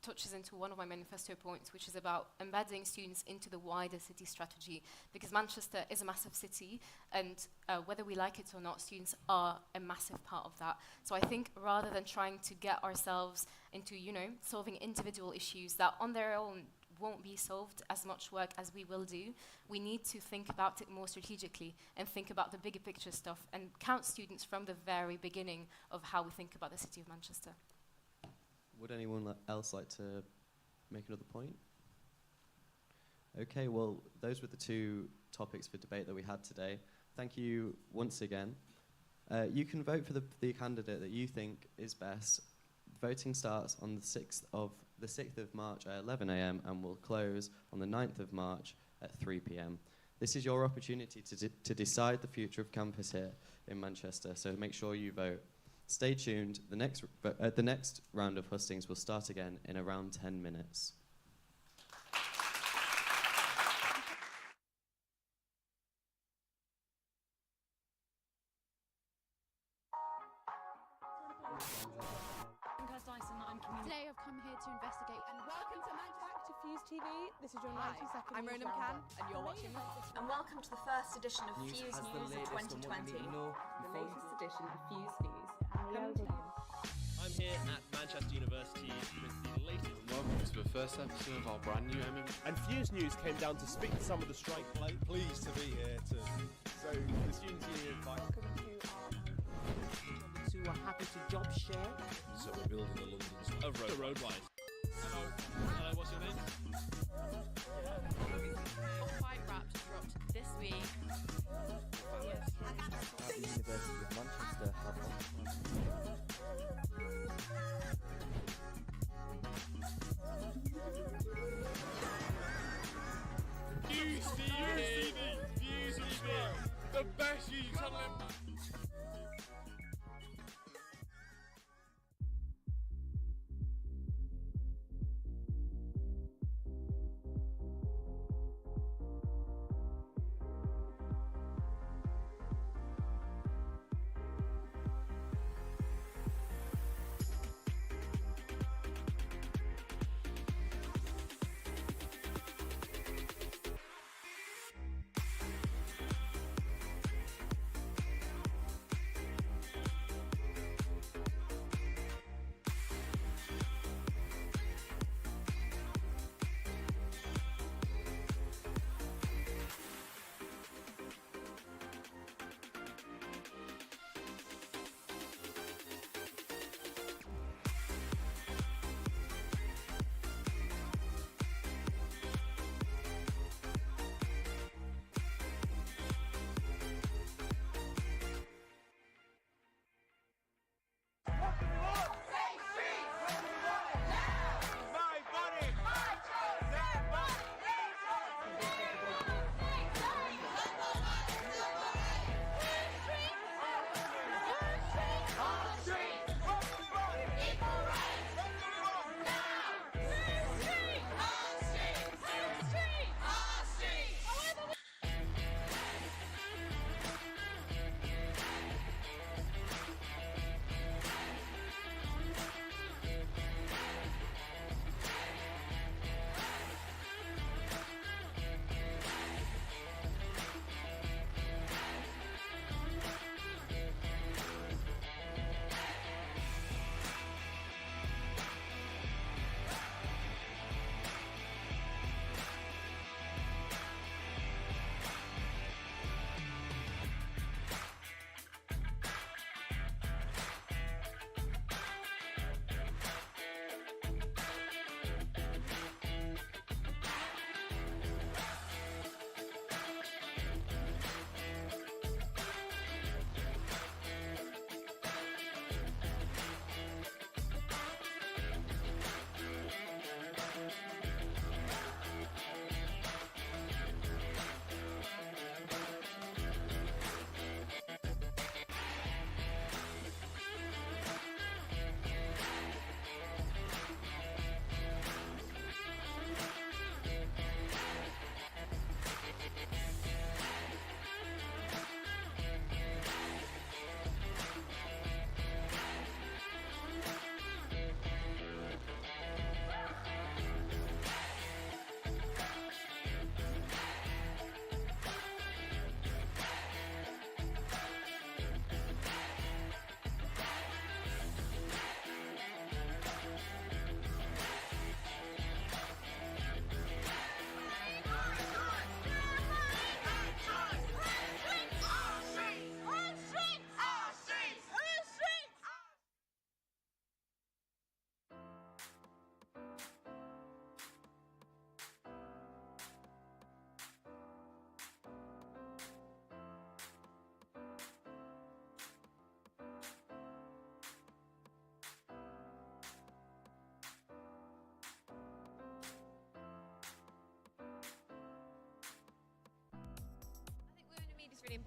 touches into one of my manifesto points, which is about embedding students into the wider city strategy, because Manchester is a massive city, and whether we like it or not, students are a massive part of that. So I think rather than trying to get ourselves into, solving individual issues that on their own won't be solved as much work as we will do, we need to think about it more strategically and think about the bigger picture stuff and count students from the very beginning of how we think about the city of Manchester. Would anyone else like to make another point? Okay, well, those were the two topics for debate that we had today. Thank you once again. You can vote for the candidate that you think is best. Voting starts on the 6th of March at 11 a.m. and will close on the 9th of March at 3 p.m. This is your opportunity to decide the future of campus here in Manchester, so make sure you vote. Stay tuned. The next round of hustings will start again in around 10 minutes. Today I've come here to investigate, and welcome back to FuseTV. This is your 90-second I'm news Rona roundup. McCann, and you're watching And welcome to the first edition of News Fuse has the News latest on what 2020. you need to know The before latest edition of Fuse News. I'm here at Manchester University with the latest. Welcome to the first episode of our brand new And Fuse News came down to speak to some of the strike pleased to be here too. So the Students' Union invites. Who are happy to job share. So we're building a London roadwise. Hello, what's your name? Top 5 raps dropped this week. At the University of Manchester FuseTV, the best YouTube channel in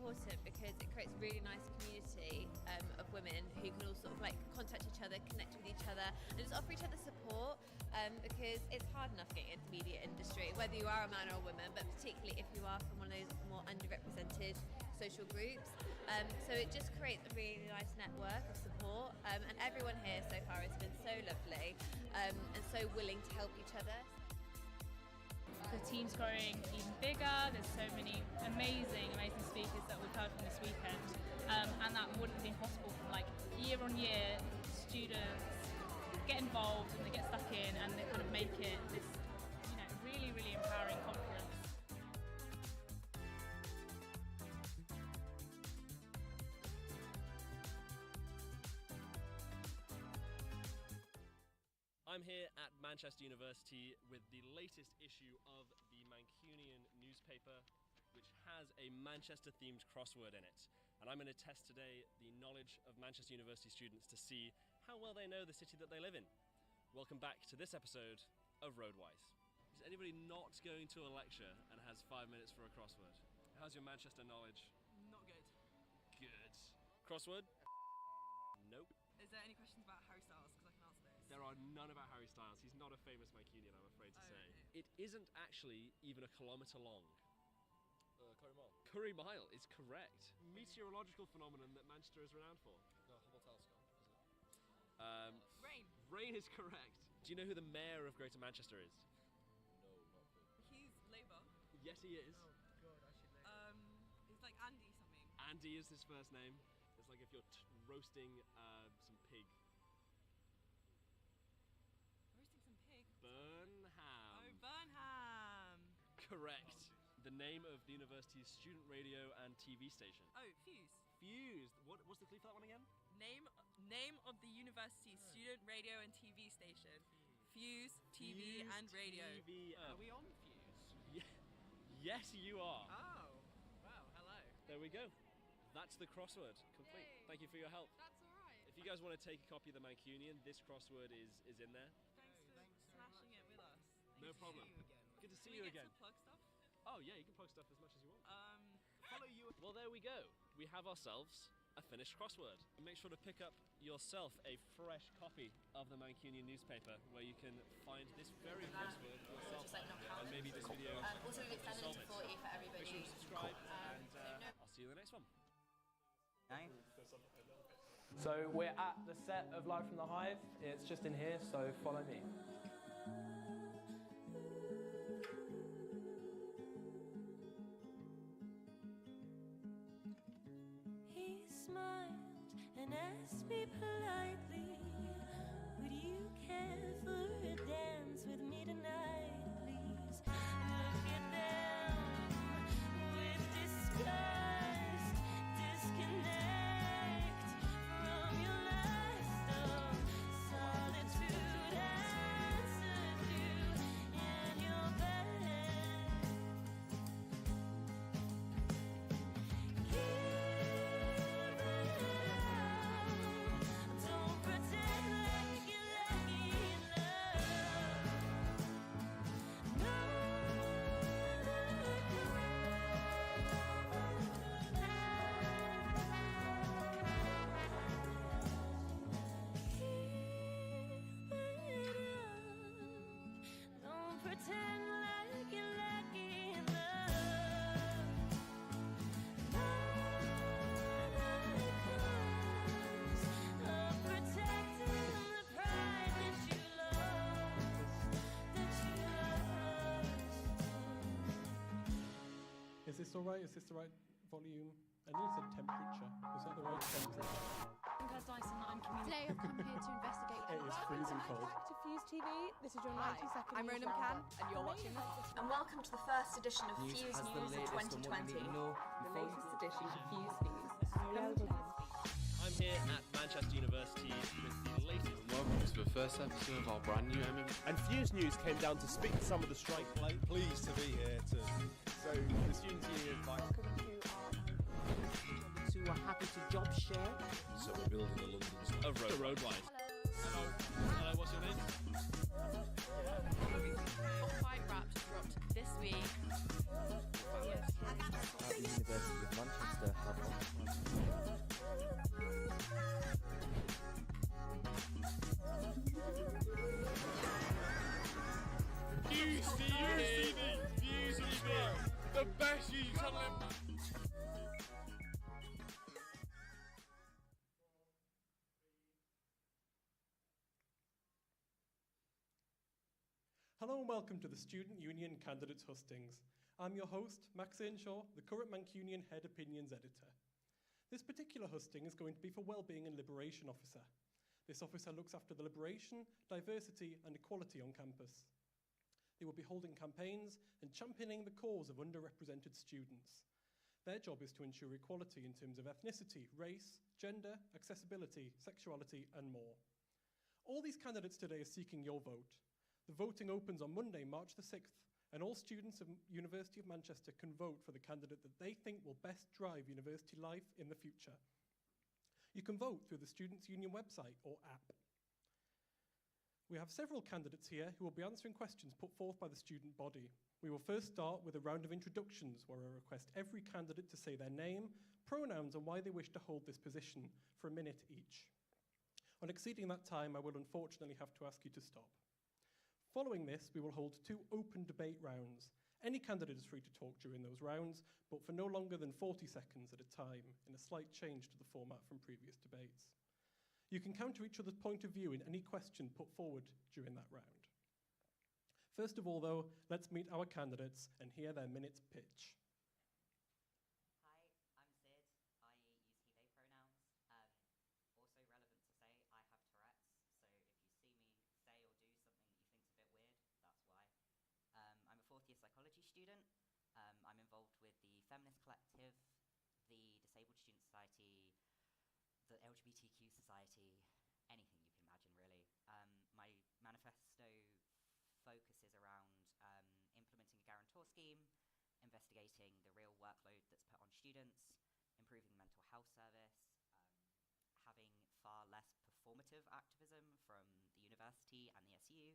important because it creates a really nice community of women who can all sort of like contact each other, connect with each other, and just offer each other support because it's hard enough getting into the media industry, whether you are a man or a woman, but particularly if you are from one of those more underrepresented social groups. So it just creates a really nice network of support, and everyone here so far has been so lovely and so willing to help each other. The team's growing even bigger. There's so many amazing speakers that we've heard from this weekend, and that wouldn't have been possible from like year on year. Students get involved and they get stuck in, and they kind of make it this, really, really empowering conference. I'm here at Manchester University with the latest issue of the Mancunian newspaper, which has a Manchester-themed crossword in it. And I'm going to test today the knowledge of Manchester University students to see how well they know the city that they live in. Welcome back to this episode of Roadwise. Is anybody not going to a lecture and has 5 minutes for a crossword? How's your Manchester knowledge? Not good. Good. Crossword? Nope. Is there any questions about Harry Styles? Because I can answer those. There are none about Harry Styles. He's not a famous Mancunian, I'm afraid to say. Okay. It isn't actually even a kilometre long. Curry Mile. Curry Mile is correct. Meteorological phenomenon that Manchester is renowned for. The Hubble telescope, is it? Rain. Rain is correct. Do you know who the mayor of Greater Manchester is? No, not good. He's Labour. Yes, he is. Oh God, I should know. He's like Andy something. Andy is his first name. It's like if you're roasting some pig. Roasting some pig. Burnham. Oh, Burnham. Correct. The name of the university's student radio and TV station. Oh, Fuse. Fuse. What's the clue for that one again? Name of the university's student radio and TV station. Fuse TV and radio. TV. Are we on Fuse? Yeah. Yes, you are. Oh, wow, hello. There we go. That's the crossword complete. Yay. Thank you for your help. That's alright. If you guys want to take a copy of the Mancunian, this crossword is in there. Thanks for smashing it with us. No problem. Good to see you again. Can we get to plug stuff? Oh yeah, you can plug stuff as much as you want. Follow you. Well, there we go. We have ourselves a finished crossword. Make sure to pick up yourself a fresh copy of the Mancunian newspaper where you can find this very crossword yourself. Just like knock out. And maybe this video Also, we've extended solve to it. 40 for everybody. Make sure to subscribe and I'll see you in the next one. So we're at the set of Live from the Hive. It's just in here, so follow me. He smiled and asked me politely, would you care for a dance with me tonight, please? Look at them with disgust, disconnect from your lifestyle, solitude answers you in your bed. Don't pretend like you're lucky in love. No Don't pretend like you're lucky in love. Of protecting the pride that you lost, Is this all right? Is this the right volume? I need a temperature. Is that the right temperature? Today I've come here to investigate. It is freezing cold. Back to FuseTV. This is your 90-second I'm news Ronan Can, roundup. and you're watching this. And welcome to the first edition of Fuse News of 2020. The latest edition of Fuse News. I'm here at Manchester University with the latest. Welcome to the first episode of our brand new And Fuse News came down to speak to some of the strike pleased to be here to. So the students' union invite. Who are happy to job share. So we're building a London Of Roadwise. Hello. Hello, what's your name? Top 5 rap dropped this week. At the University of Manchester. FuseTV! FuseTV! The best YouTube channel in... Hello and welcome to the Student Union Candidates Hustings. I'm your host, Max Earnshaw, the current Mancunian Head Opinions Editor. This particular husting is going to be for Wellbeing and Liberation Officer. This officer looks after the liberation, diversity and equality on campus. They will be holding campaigns and championing the cause of underrepresented students. Their job is to ensure equality in terms of ethnicity, race, gender, accessibility, sexuality and more. All these candidates today are seeking your vote. The voting opens on Monday, March the 6th, and all students of University of Manchester can vote for the candidate that they think will best drive university life in the future. You can vote through the Students' Union website or app. We have several candidates here who will be answering questions put forth by the student body. We will first start with a round of introductions where I request every candidate to say their name, pronouns, and why they wish to hold this position for a minute each. On exceeding that time, I will unfortunately have to ask you to stop. Following this, we will hold 2 open debate rounds. Any candidate is free to talk during those rounds, but for no longer than 40 seconds at a time, in a slight change to the format from previous debates. You can counter each other's point of view in any question put forward during that round. First of all, though, let's meet our candidates and hear their minute's pitch. Psychology student. I'm involved with the Feminist Collective, the Disabled Student Society, the LGBTQ Society, anything you can imagine really. My manifesto focuses around implementing a guarantor scheme, investigating the real workload that's put on students, improving the mental health service, having far less performative activism from the university and the SU,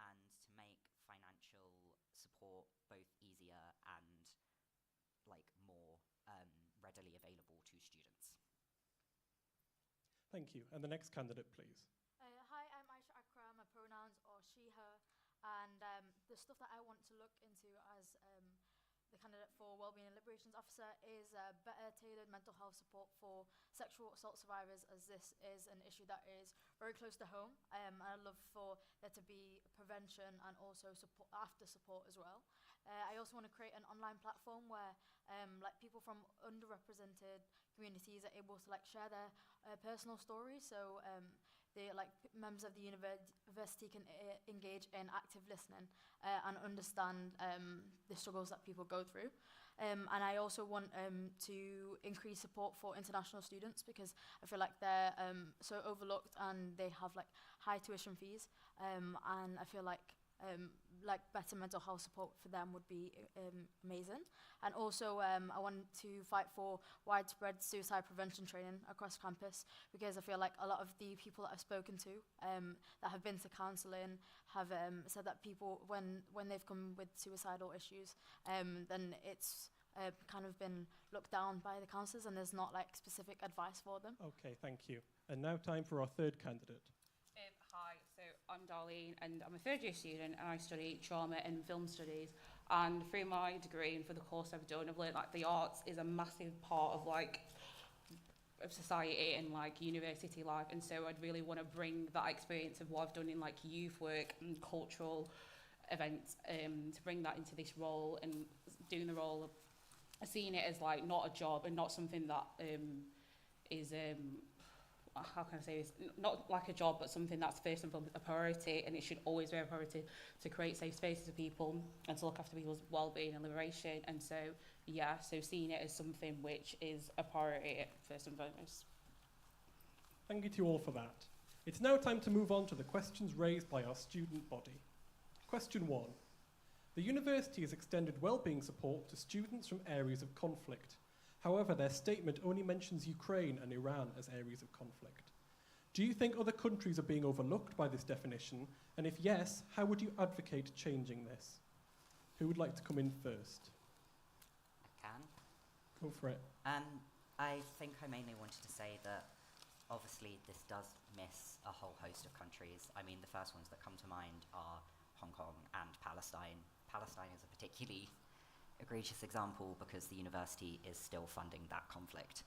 and to make financial support both easier and more readily available to students. Thank you. And the next candidate, please. Hi, I'm Aisha Akram. My pronouns are she, her. And the stuff that I want to look into as the candidate for Wellbeing and Liberations Officer is better tailored mental health support for sexual assault survivors, as this is an issue that is very close to home. I'd love for there to be prevention and also support, after support as well. I also want to create an online platform where people from underrepresented communities are able to share their personal stories, so the members of the university can engage in active listening and understand the struggles that people go through. And I also want to increase support for international students, because I feel like they're so overlooked and they have high tuition fees, and I feel like better mental health support for them would be amazing. And also I want to fight for widespread suicide prevention training across campus, because I feel like a lot of the people that I've spoken to that have been to counselling have said that people, when they've come with suicidal issues, then it's kind of been looked down by the counsellors and there's not specific advice for them. Okay, thank you. And now time for our third candidate. Hi, so I'm Darlene and I'm a third year student and I study trauma and film studies, and through my degree and for the course I've done, I've learned the arts is a massive part of of society and university life, and so I'd really want to bring that experience of what I've done in youth work and cultural events to bring that into this role, and doing the role of seeing it as not a job and not something that is how can I say this, not like a job, but something that's first and foremost a priority, and it should always be a priority to create safe spaces for people and to look after people's well-being and liberation. And so so seeing it as something which is a priority first and foremost. Thank you to all for that. It's now time to move on to the questions raised by our student body. Question 1. The university has extended wellbeing support to students from areas of conflict. However, their statement only mentions Ukraine and Iran as areas of conflict. Do you think other countries are being overlooked by this definition? And if yes, how would you advocate changing this? Who would like to come in first? I can. Go for it. I think I mainly wanted to say that obviously this does miss a whole host of countries. I mean, the first ones that come to mind are Hong Kong and Palestine. Palestine. Palestine is a particularly egregious example because the university is still funding that conflict.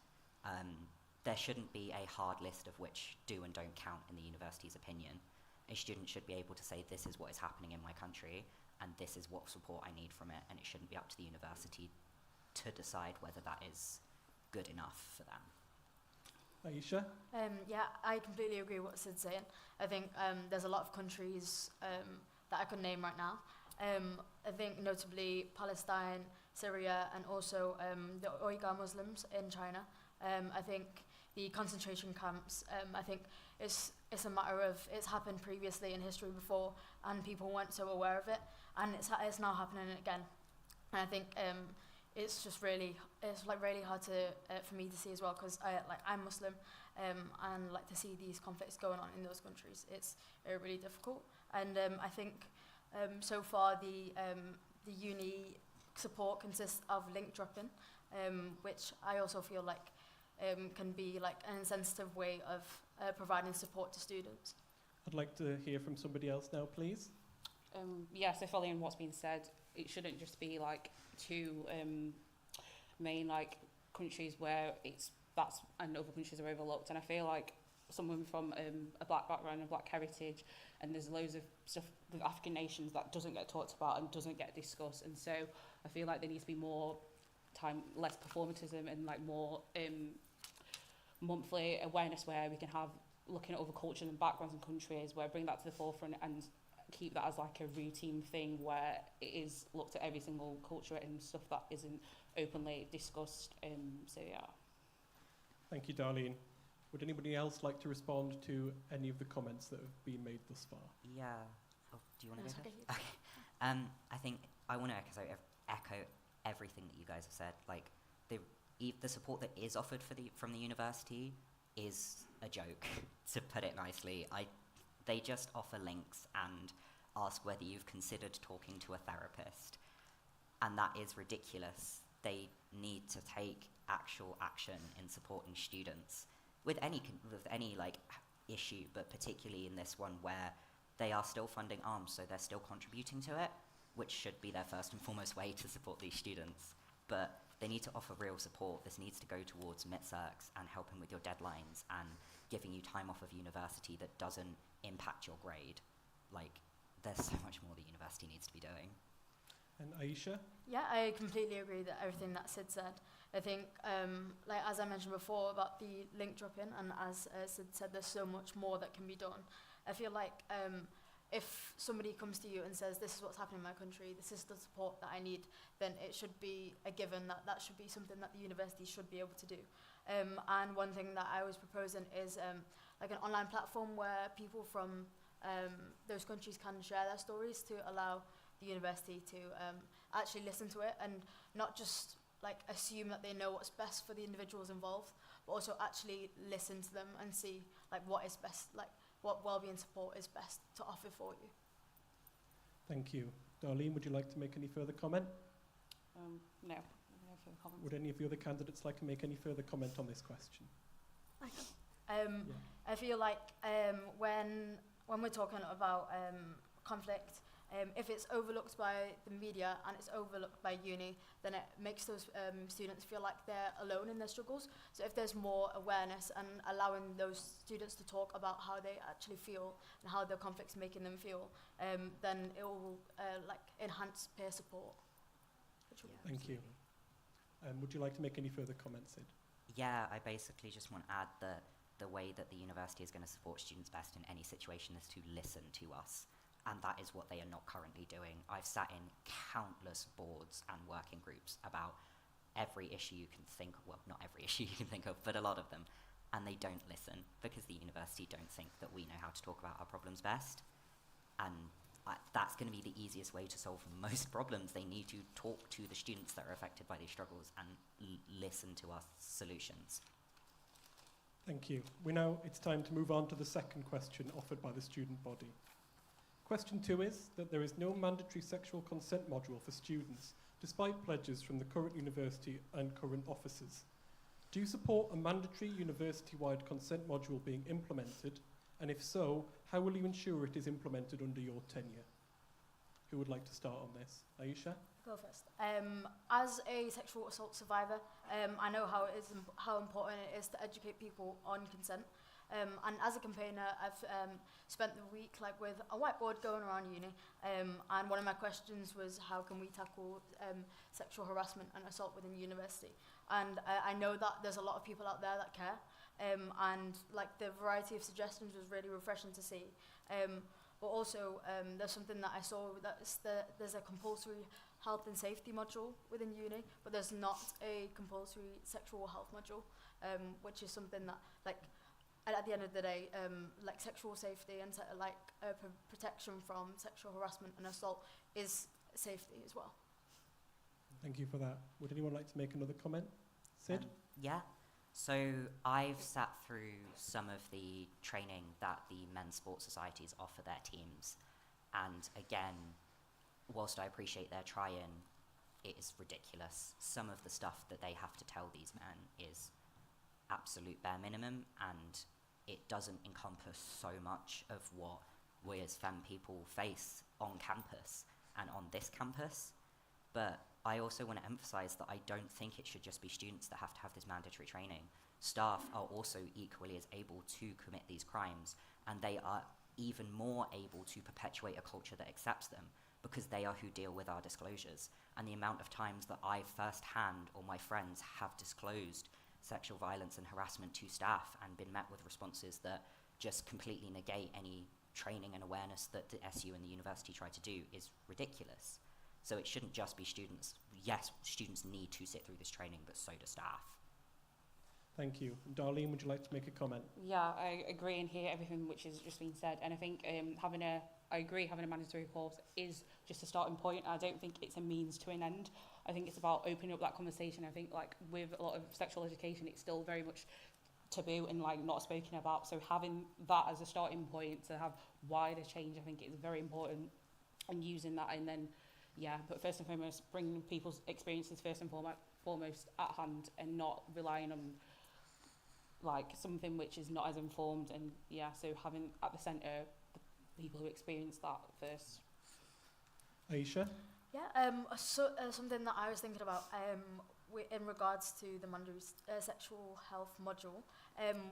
There shouldn't be a hard list of which do and don't count in the university's opinion. A student should be able to say, this is what is happening in my country, and this is what support I need from it, and it shouldn't be up to the university to decide whether that is good enough for them. Aisha? Yeah, I completely agree with what Sid's saying. I think there's a lot of countries that I could name right now. I think notably Palestine, Syria, and also the Uyghur Muslims in China. I think the concentration camps, I think it's a matter of, it's happened previously in history before, and people weren't so aware of it, and it's now happening again. And I think it's just really hard to for me to see as well, because I'm Muslim, and like to see these conflicts going on in those countries, it's really difficult. And I think so far the uni support consists of link dropping, which I also feel like can be like an insensitive way of providing support to students. I'd like to hear from somebody else now, please. Yeah, so following what's been said, it shouldn't just be like two main like countries where that's and other countries are overlooked. And I feel like someone from a black background and black heritage, and there's loads of stuff with African nations that doesn't get talked about and doesn't get discussed. And so I feel like there needs to be more time, less performatism, and like more monthly awareness where we can have looking at other cultures and backgrounds and countries, where bring that to the forefront and keep that as like a routine thing where it is looked at every single culture and stuff that isn't openly discussed. So yeah. Thank you, Darlene. Would anybody else like to respond to any of the comments that have been made thus far? Yeah. Oh, do you want to go first? Okay. I think I want to echo everything that you guys have said. Like the support that is offered from the university is a joke, to put it nicely. They just offer links and ask whether you've considered talking to a therapist, and that is ridiculous. They need to take actual action in supporting students with any like issue, but particularly in this one where they are still funding arms, so they're still contributing to it, which should be their first and foremost way to support these students. But they need to offer real support. This needs to go towards MITCERCs and helping with your deadlines and giving you time off of university that doesn't impact your grade. Like, there's so much more the university needs to be doing. And Aisha? Yeah, I completely agree that everything that Sid said. I think, like as I mentioned before about the link dropping, and as Sid said, there's so much more that can be done. I feel like if somebody comes to you and says, this is what's happening in my country, this is the support that I need, then it should be a given that should be something that the university should be able to do. And one thing that I was proposing is like an online platform where people from those countries can share their stories to allow the university to actually listen to it and not just like assume that they know what's best for the individuals involved, but also actually listen to them and see like what is best, like what wellbeing support is best to offer for you. Thank you. Darlene, would you like to make any further comment? No further comments. Would any of the other candidates like to make any further comment on this question? I feel like when we're talking about conflict, if it's overlooked by the media and it's overlooked by uni, then it makes those students feel like they're alone in their struggles. So if there's more awareness and allowing those students to talk about how they actually feel and how their conflict's making them feel, then it will like enhance peer support. Thank you. Would you like to make any further comments, Sid? Yeah, I basically just want to add that the way that the university is going to support students best in any situation is to listen to us. And that is what they are not currently doing. I've sat in countless boards and working groups about every issue you can think of, well, not every issue you can think of, but a lot of them. And they don't listen because the university don't think that we know how to talk about our problems best. And that's going to be the easiest way to solve most problems. They need to talk to the students that are affected by these struggles and listen to our solutions. Thank you. It's time to move on to the second question offered by the student body. Question 2 is that there is no mandatory sexual consent module for students, despite pledges from the current university and current officers. Do you support a mandatory university-wide consent module being implemented? And if so, how will you ensure it is implemented under your tenure? Who would like to start on this? Aisha? Go first. As a sexual assault survivor, I know how important it is to educate people on consent. And as a campaigner, I've spent the week with a whiteboard going around uni, and one of my questions was how can we tackle sexual harassment and assault within university. And I know that there's a lot of people out there that care, and the variety of suggestions was really refreshing to see. But also, there's something that I saw, there's a compulsory health and safety module within uni, but there's not a compulsory sexual health module, which is something that, at the end of the day, sexual safety and protection from sexual harassment and assault is safety as well. Thank you for that. Would anyone like to make another comment? Sid? Yeah. So I've sat through some of the training that the men's sports societies offer their teams. And again, whilst I appreciate their trying, it is ridiculous. Some of the stuff that they have to tell these men is absolute bare minimum, and it doesn't encompass so much of what we as femme people face on campus and on this campus. But I also want to emphasize that I don't think it should just be students that have to have this mandatory training. Staff are also equally as able to commit these crimes, and they are even more able to perpetuate a culture that accepts them, because they are who deal with our disclosures. And the amount of times that I firsthand or my friends have disclosed sexual violence and harassment to staff and been met with responses that just completely negate any training and awareness that the SU and the university try to do is ridiculous. So it shouldn't just be students. Yes, students need to sit through this training, but so do staff. Thank you. Darlene, would you like to make a comment? Yeah, I agree and hear everything which has just been said. And I think I agree having a mandatory course is just a starting point. I don't think it's a means to an end. I think it's about opening up that conversation. I think with a lot of sexual education, it's still very much taboo and not spoken about. So having that as a starting point to have wider change, I think is very important. And using that, and then but first and foremost, bringing people's experiences first and foremost at hand, and not relying on something which is not as informed. And so having at the centre the people who experience that first. Aisha? Yeah, something that I was thinking about in regards to the mandatory sexual health module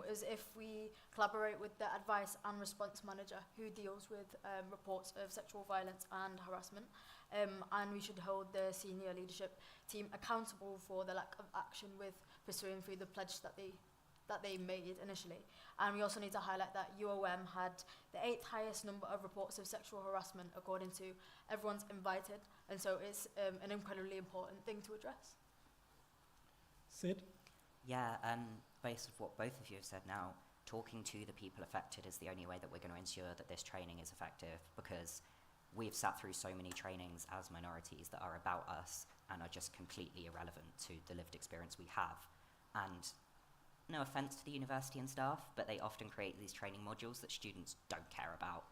is if we collaborate with the advice and response manager who deals with reports of sexual violence and harassment, and we should hold the senior leadership team accountable for the lack of action with pursuing through the pledge that they made initially. And we also need to highlight that UOM had the 8th highest number of reports of sexual harassment according to Everyone's Invited, and so it's an incredibly important thing to address. Sid? Yeah, based on what both of you have said now, talking to the people affected is the only way that we're going to ensure that this training is effective, because we've sat through so many trainings as minorities that are about us and are just completely irrelevant to the lived experience we have. And no offence to the university and staff, but they often create these training modules that students don't care about.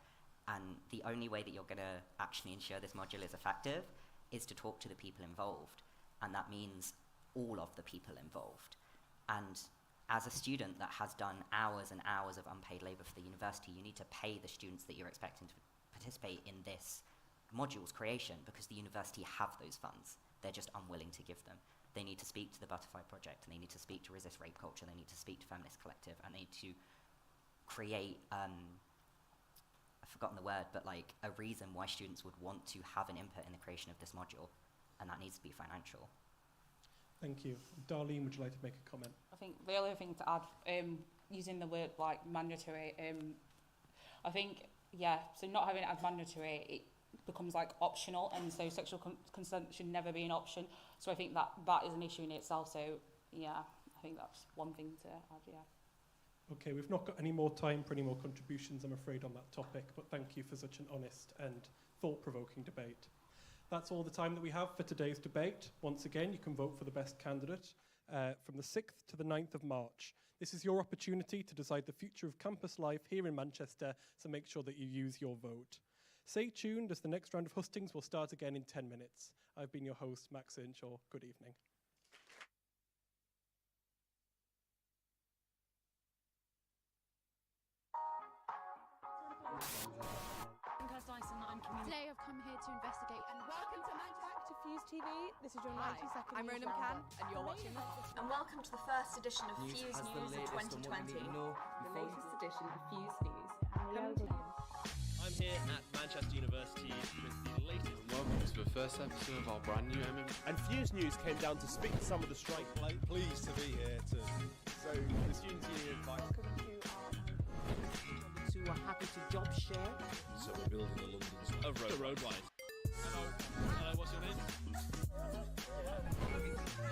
And the only way that you're going to actually ensure this module is effective is to talk to the people involved. And that means all of the people involved. And as a student that has done hours and hours of unpaid labour for the university, you need to pay the students that you're expecting to participate in this module's creation, because the university have those funds. They're just unwilling to give them. They need to speak to the Butterfly Project, and they need to speak to Resist Rape Culture, they need to speak to Feminist Collective, and they need to create, I've forgotten the word, but a reason why students would want to have an input in the creation of this module, and that needs to be financial. Thank you. Darlene, would you like to make a comment? I think the other thing to add, using the word mandatory, I think, so not having it as mandatory, it becomes optional, and so sexual consent should never be an option. So I think that is an issue in itself. So I think that's one thing to add. Okay, we've not got any more time for any more contributions, I'm afraid, on that topic, but thank you for such an honest and thought-provoking debate. That's all the time that we have for today's debate. Once again, you can vote for the best candidate from the 6th to the 9th of March. This is your opportunity to decide the future of campus life here in Manchester, so make sure that you use your vote. Stay tuned, as the next round of hustings will start again in 10 minutes. I've been your host, Max Earnshaw. Good evening. Today I've come here to investigate. And welcome to FuseTV. This is your 90-second I'm news LeadMCR, roundup. and you're watching the Hot. And welcome to the first edition of Fuse News of 2020. The latest edition of Fuse News. I'm here at Manchester University with the latest. Welcome to the first episode of our brand new And Fuse News came down to speak to some of the strike. Pleased to be here so the students union invite. Who are happy to job share. So we're building a London roadwise. Hello, what's your name?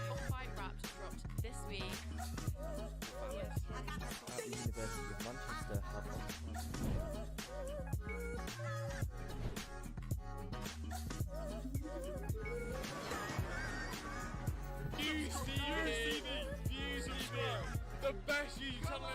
Top 5 rap dropped this week. At the University of Manchester have FuseTV, the best YouTube channel.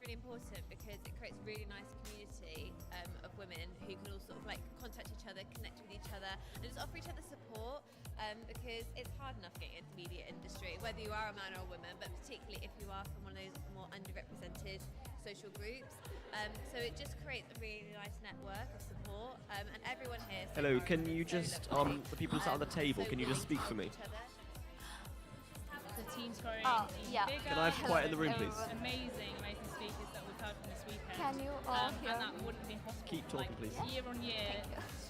Really important because it creates a really nice community of women who can all sort of like contact each other, connect with each other, and just offer each other support because it's hard enough getting into the media industry, whether you are a man or a woman, but particularly if you are from one of those more underrepresented social groups. So it just creates a really nice network of support, and everyone here. Hello, can you just, the people sat on the table, can you just speak for me? The team's growing yeah. bigger. Can I have quiet in the room, please? Amazing speakers that we've heard from this weekend. Can you all hear and that wouldn't have been possible. Keep talking, please. Year on year,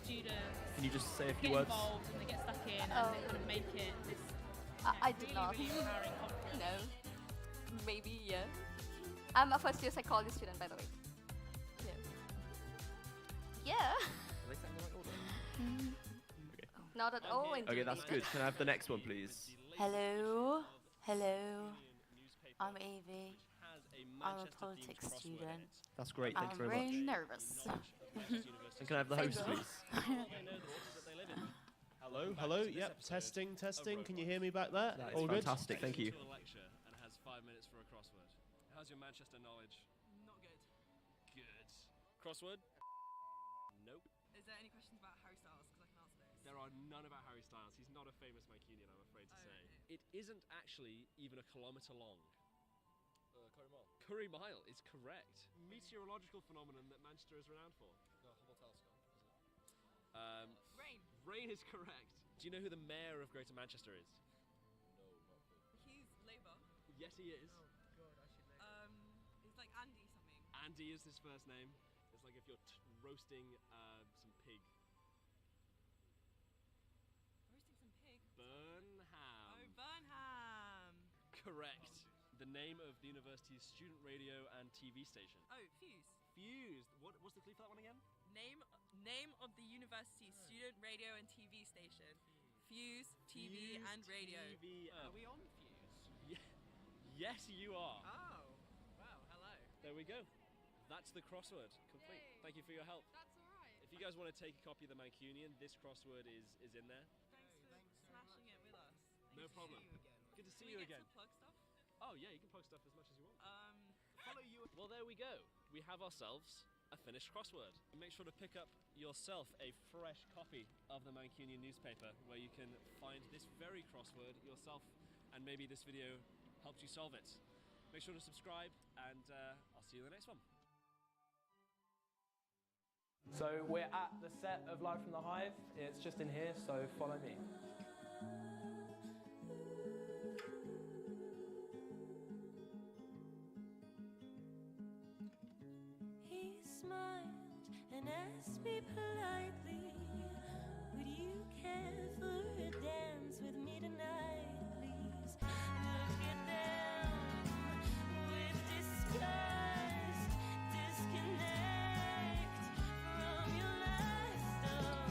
students Can you just say a few get words? involved and they get stuck in and they kind of make it this I did really, not. really empowering conference. No. Maybe, yeah. I'm a first year psychology student, by the way. Yeah. Are they saying the right order? Not at all. Okay, that's good. Can I have the next one, please? Hello. I'm Evie. I'm a politics student. That's great, thank you very I'm much. very nervous. And can I have the host, please? Hello, yep, testing. Can you hear me back there? That is All good? fantastic, thank you. To a lecture and has 5 minutes for a crossword. How's your Manchester knowledge? Not good. Good. Crossword? Nope. Is there any questions about Harry Styles? Because I can answer those. There are none about Harry Styles. He's not a famous Mancunian, I'm afraid to say. It isn't actually even a kilometre long. Curry Mile. Curry Mile is correct. Meteorological phenomenon that Manchester is renowned for. No, Hubble telescope, is it? Rain. Rain is correct. Do you know who the mayor of Greater Manchester is? No, not really. He's Labour. Yes, he is. Oh god, I should know. He's like Andy something. Andy is his first name. It's like if you're roasting some pig. Roasting some pig. Burnham. Oh, Burnham. Correct. The name of the university's student radio and TV station. Oh, Fuse. Fuse. What's the clue for that one again? Name of the university's student radio and TV station. Fuse TV and radio. Are we on Fuse? Yes, you are. Oh, wow, hello. There we go. That's the crossword complete. Yay. Thank you for your help. That's alright. If you guys want to take a copy of the Mancunian, this crossword is in there. Thanks for smashing it with us. No problem. Good to see you again. Can we get to plug stuff? Oh yeah, you can plug stuff as much as you want. Follow you. Well, there we go. We have ourselves a finished crossword. Make sure to pick up yourself a fresh copy of the Mancunian newspaper where you can find this very crossword yourself, and maybe this video helped you solve it. Make sure to subscribe, and I'll see you in the next one. So we're at the set of Live from the Hive. It's just in here, so follow me. He smiled and asked me politely, would you care for a dance with me tonight, please? Look at them with disgust, disconnect from your lifestyle.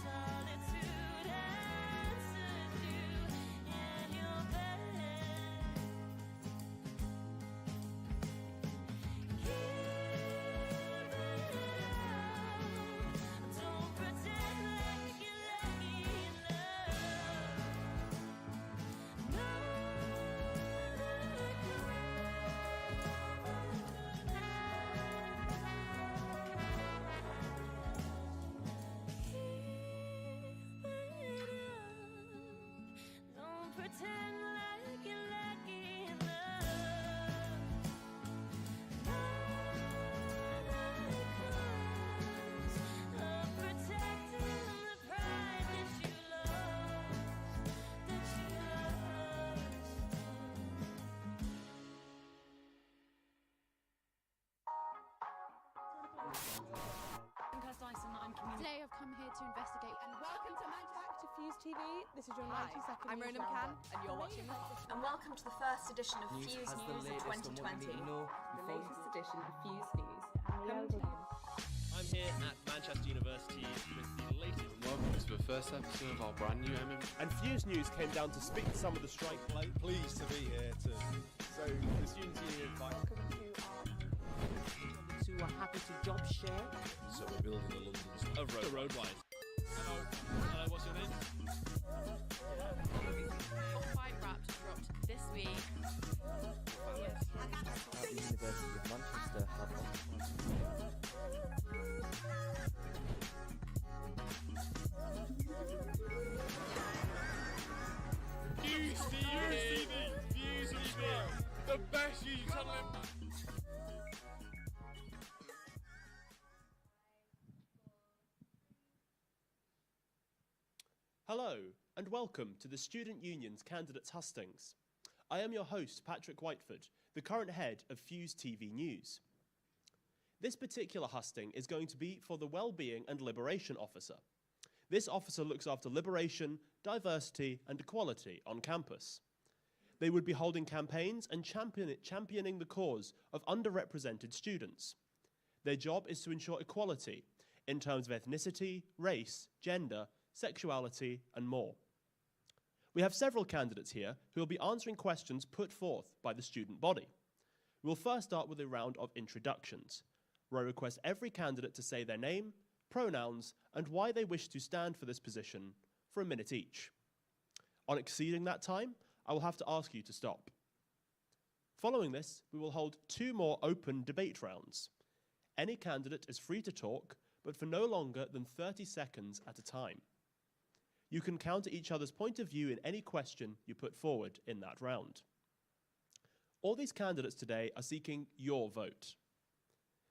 Solitude answers you in your bed. Don't pretend like you're lucky in love. No, don't pretend like you're lucky in love. Of protecting the pride that you lost, Today I've come here to investigate and welcome to FuseTV. This is your 90-second I'm news Rona McCann, roundup. and you're watching And welcome to the first edition of Fuse News of 2020. The latest edition of Fuse News. I'm here at Manchester University with the latest. Welcome to the first episode of our brand new And Fuse News came down to speak to some of the strike pleased to be here so the students union Who are happy to job share. So we're building a London roadwise. Hello, what's your name? Top 5 rap dropped this week. At the University of Manchester have FuseTV, the best YouTube channel in Hello, and welcome to the Student Union's Candidates Hustings. I am your host, Patrick Whiteford, the current head of FuseTV News. This particular husting is going to be for the Wellbeing and Liberation Officer. This officer looks after liberation, diversity, and equality on campus. They would be holding campaigns and championing the cause of underrepresented students. Their job is to ensure equality in terms of ethnicity, race, gender, sexuality, and more. We have several candidates here who will be answering questions put forth by the student body. We'll first start with a round of introductions, where I request every candidate to say their name, pronouns, and why they wish to stand for this position for a minute each. On exceeding that time, I will have to ask you to stop. Following this, we will hold 2 more open debate rounds. Any candidate is free to talk, but for no longer than 30 seconds at a time. You can counter each other's point of view in any question you put forward in that round. All these candidates today are seeking your vote.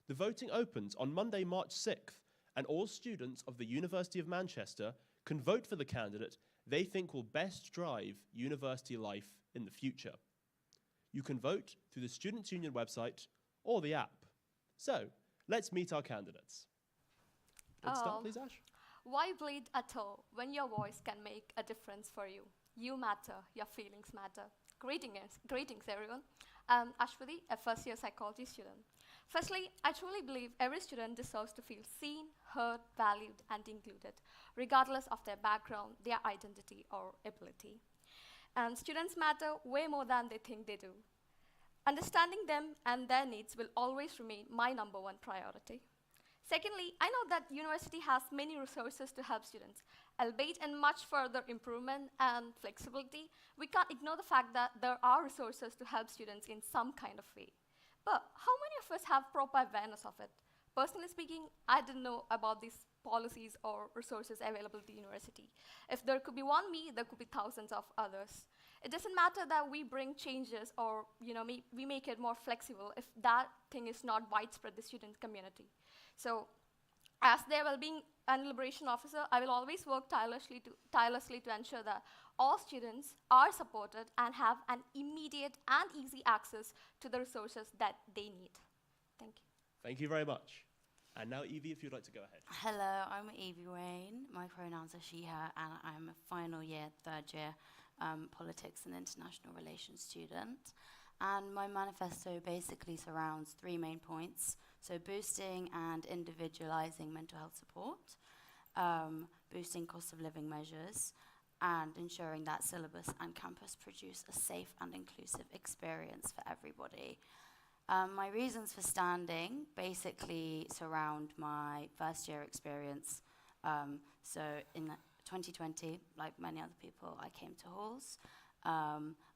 The voting opens on Monday, March 6th, and all students of the University of Manchester can vote for the candidate they think will best drive university life in the future. You can vote through the Students' Union website or the app. So, let's meet our candidates. Let's start, please, Ash. Why bleed at all when your voice can make a difference for you? You matter, your feelings matter. Greetings everyone. I'm Ashwati, a first-year psychology student. Firstly, I truly believe every student deserves to feel seen, heard, valued, and included, regardless of their background, their identity, or ability. And students matter way more than they think they do. Understanding them and their needs will always remain my #1 priority. Secondly, I know that university has many resources to help students, albeit in much further improvement and flexibility. We can't ignore the fact that there are resources to help students in some kind of way. But how many of us have proper awareness of it? Personally speaking, I didn't know about these policies or resources available at the university. If there could be one me, there could be thousands of others. It doesn't matter that we bring changes or we make it more flexible if that thing is not widespread in the student community. So, as their Wellbeing and Liberation Officer, I will always work tirelessly to ensure that all students are supported and have an immediate and easy access to the resources that they need. Thank you. Thank you very much. And now, Evie, if you'd like to go ahead. Hello, I'm Evie Rain. My pronouns are she, her, and I'm a final year, 3rd year politics and international relations student. And my manifesto basically surrounds 3 main points. So boosting and individualizing mental health support, boosting cost of living measures, and ensuring that syllabus and campus produce a safe and inclusive experience for everybody. My reasons for standing basically surround my first year experience. So in 2020, like many other people, I came to halls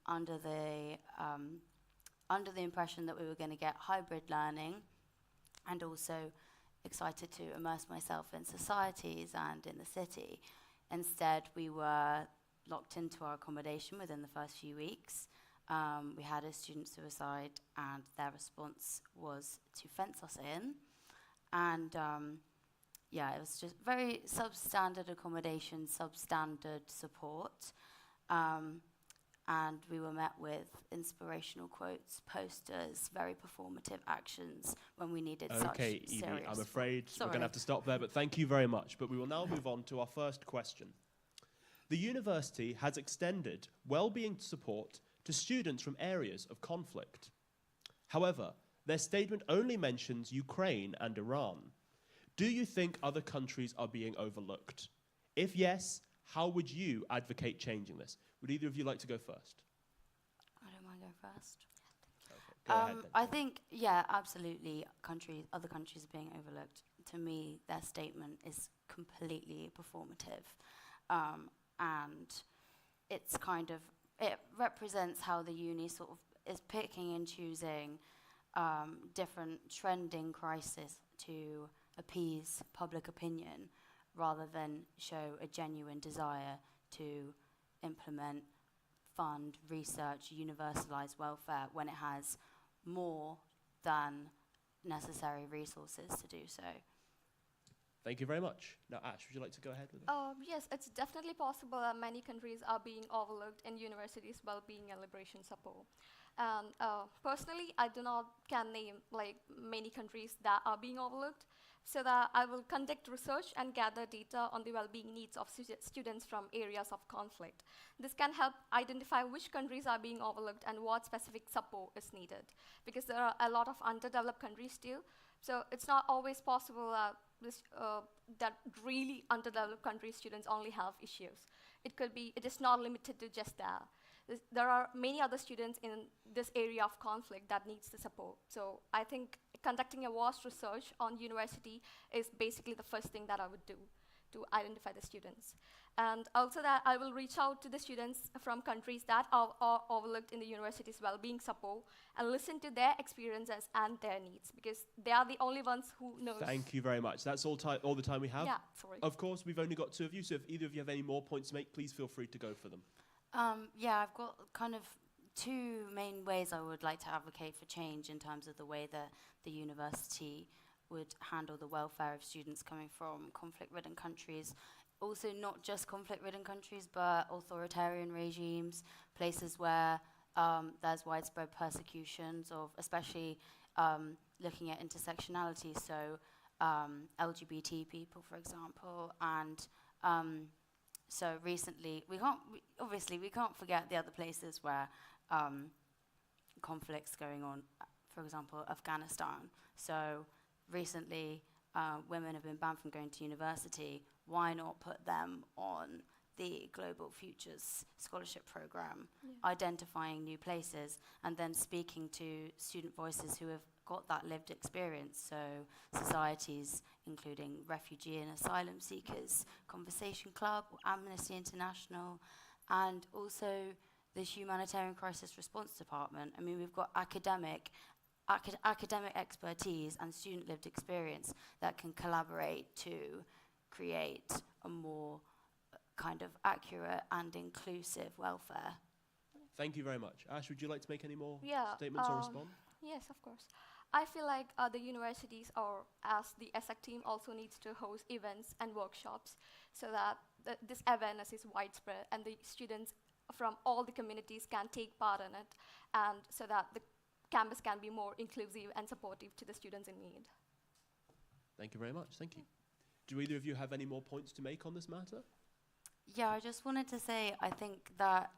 under the impression that we were going to get hybrid learning, and also excited to immerse myself in societies and in the city. Instead, we were locked into our accommodation within the first few weeks. We had a student suicide, and their response was to fence us in. And it was just very substandard accommodation, substandard support. And we were met with inspirational quotes, posters, very performative actions when we needed such serious Evie, I'm afraid Sorry. we're going to have to stop there, but thank you very much. But we will now move on to our first question. The university has extended wellbeing support to students from areas of conflict. However, their statement only mentions Ukraine and Iran. Do you think other countries are being overlooked? If yes, how would you advocate changing this? Would either of you like to go first? I don't mind going first. Go ahead then. I think, absolutely, other countries are being overlooked. To me, their statement is completely performative. And it's it represents how the uni sort of is picking and choosing different trending crises to appease public opinion, rather than show a genuine desire to implement, fund, research, universalise welfare when it has more than necessary resources to do so. Thank you very much. Now, Ash, would you like to go ahead with it? Yes, it's definitely possible that many countries are being overlooked in universities' well-being and liberation support. And personally, I do not can name like many countries that are being overlooked, so that I will conduct research and gather data on the well-being needs of students from areas of conflict. This can help identify which countries are being overlooked and what specific support is needed, because there are a lot of underdeveloped countries too. So it's not always possible that really underdeveloped country students only have issues. It is not limited to just that. There are many other students in this area of conflict that needs the support. So I think conducting a vast research on university is basically the first thing that I would do to identify the students. And also that I will reach out to the students from countries that are overlooked in the university's well-being support and listen to their experiences and their needs, because they are the only ones who know. Thank you very much. That's all the time we have. Yeah, sorry. Of course, we've only got 2 of you, so if either of you have any more points to make, please feel free to go for them. Yeah, I've got kind of 2 main ways I would like to advocate for change in terms of the way that the university would handle the welfare of students coming from conflict-ridden countries. Also, not just conflict-ridden countries, but authoritarian regimes, places where there's widespread persecutions of, especially looking at intersectionality, so LGBT people, for example, and so recently, we can't forget the other places where conflicts going on, for example, Afghanistan. So recently, women have been banned from going to university. Why not put them on the Global Futures Scholarship Program, identifying new places, and then speaking to student voices who have got that lived experience, so societies including refugee and asylum seekers, Conversation Club, Amnesty International, and also the Humanitarian Crisis Response Department. I mean, we've got academic expertise and student lived experience that can collaborate to create a more kind of accurate and inclusive welfare. Thank you very much. Ash, would you like to make any more Yeah, statements or respond? Yes, of course. I feel like the universities, or as the ESSEC team, also needs to host events and workshops so that this awareness is widespread and the students from all the communities can take part in it, and so that the campus can be more inclusive and supportive to the students in need. Thank you very much. Thank you. Do either of you have any more points to make on this matter? Yeah, I just wanted to say, I think that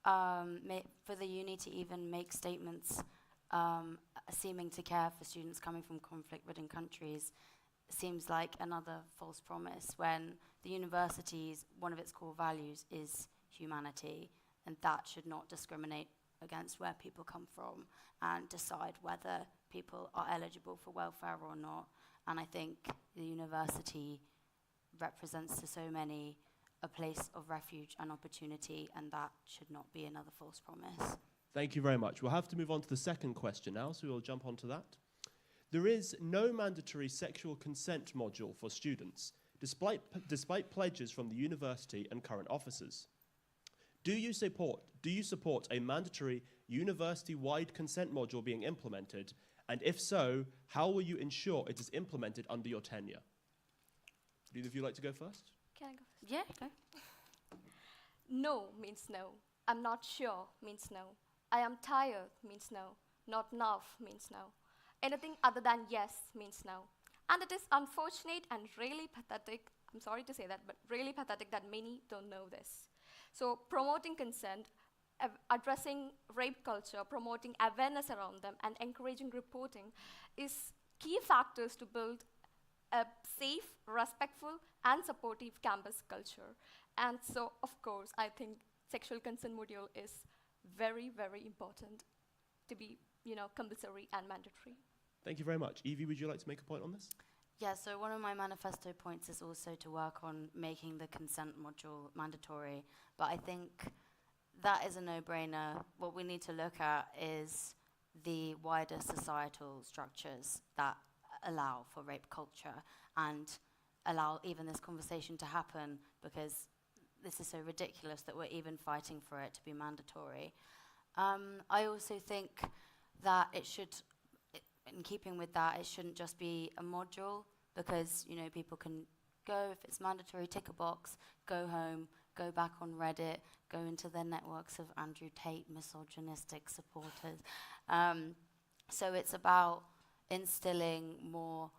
for the uni to even make statements seeming to care for students coming from conflict-ridden countries seems like another false promise, when the university's, one of its core values is humanity, and that should not discriminate against where people come from and decide whether people are eligible for welfare or not. And I think the university represents to so many a place of refuge and opportunity, and that should not be another false promise. Thank you very much. We'll have to move on to the second question now, so we'll jump onto that. There is no mandatory sexual consent module for students, despite pledges from the university and current officers. Do you support a mandatory university-wide consent module being implemented? And if so, how will you ensure it is implemented under your tenure? Would either of you like to go first? Can I go first? Yeah, go. No means no. I'm not sure means no. I am tired means no. Not enough means no. Anything other than yes means no. And it is unfortunate and really pathetic, I'm sorry to say that, but really pathetic that many don't know this. So promoting consent, addressing rape culture, promoting awareness around them, and encouraging reporting is key factors to build a safe, respectful, and supportive campus culture. And so, of course, I think sexual consent module is very, very important to be, compulsory and mandatory. Thank you very much. Evie, would you like to make a point on this? Yeah, so one of my manifesto points is also to work on making the consent module mandatory, but I think that is a no-brainer. What we need to look at is the wider societal structures that allow for rape culture and allow even this conversation to happen, because this is so ridiculous that we're even fighting for it to be mandatory. I also think that it should, in keeping with that, it shouldn't just be a module, because, you know, people can go, if it's mandatory, tick a box, go home, go back on Reddit, go into their networks of Andrew Tate misogynistic supporters. So it's about instilling more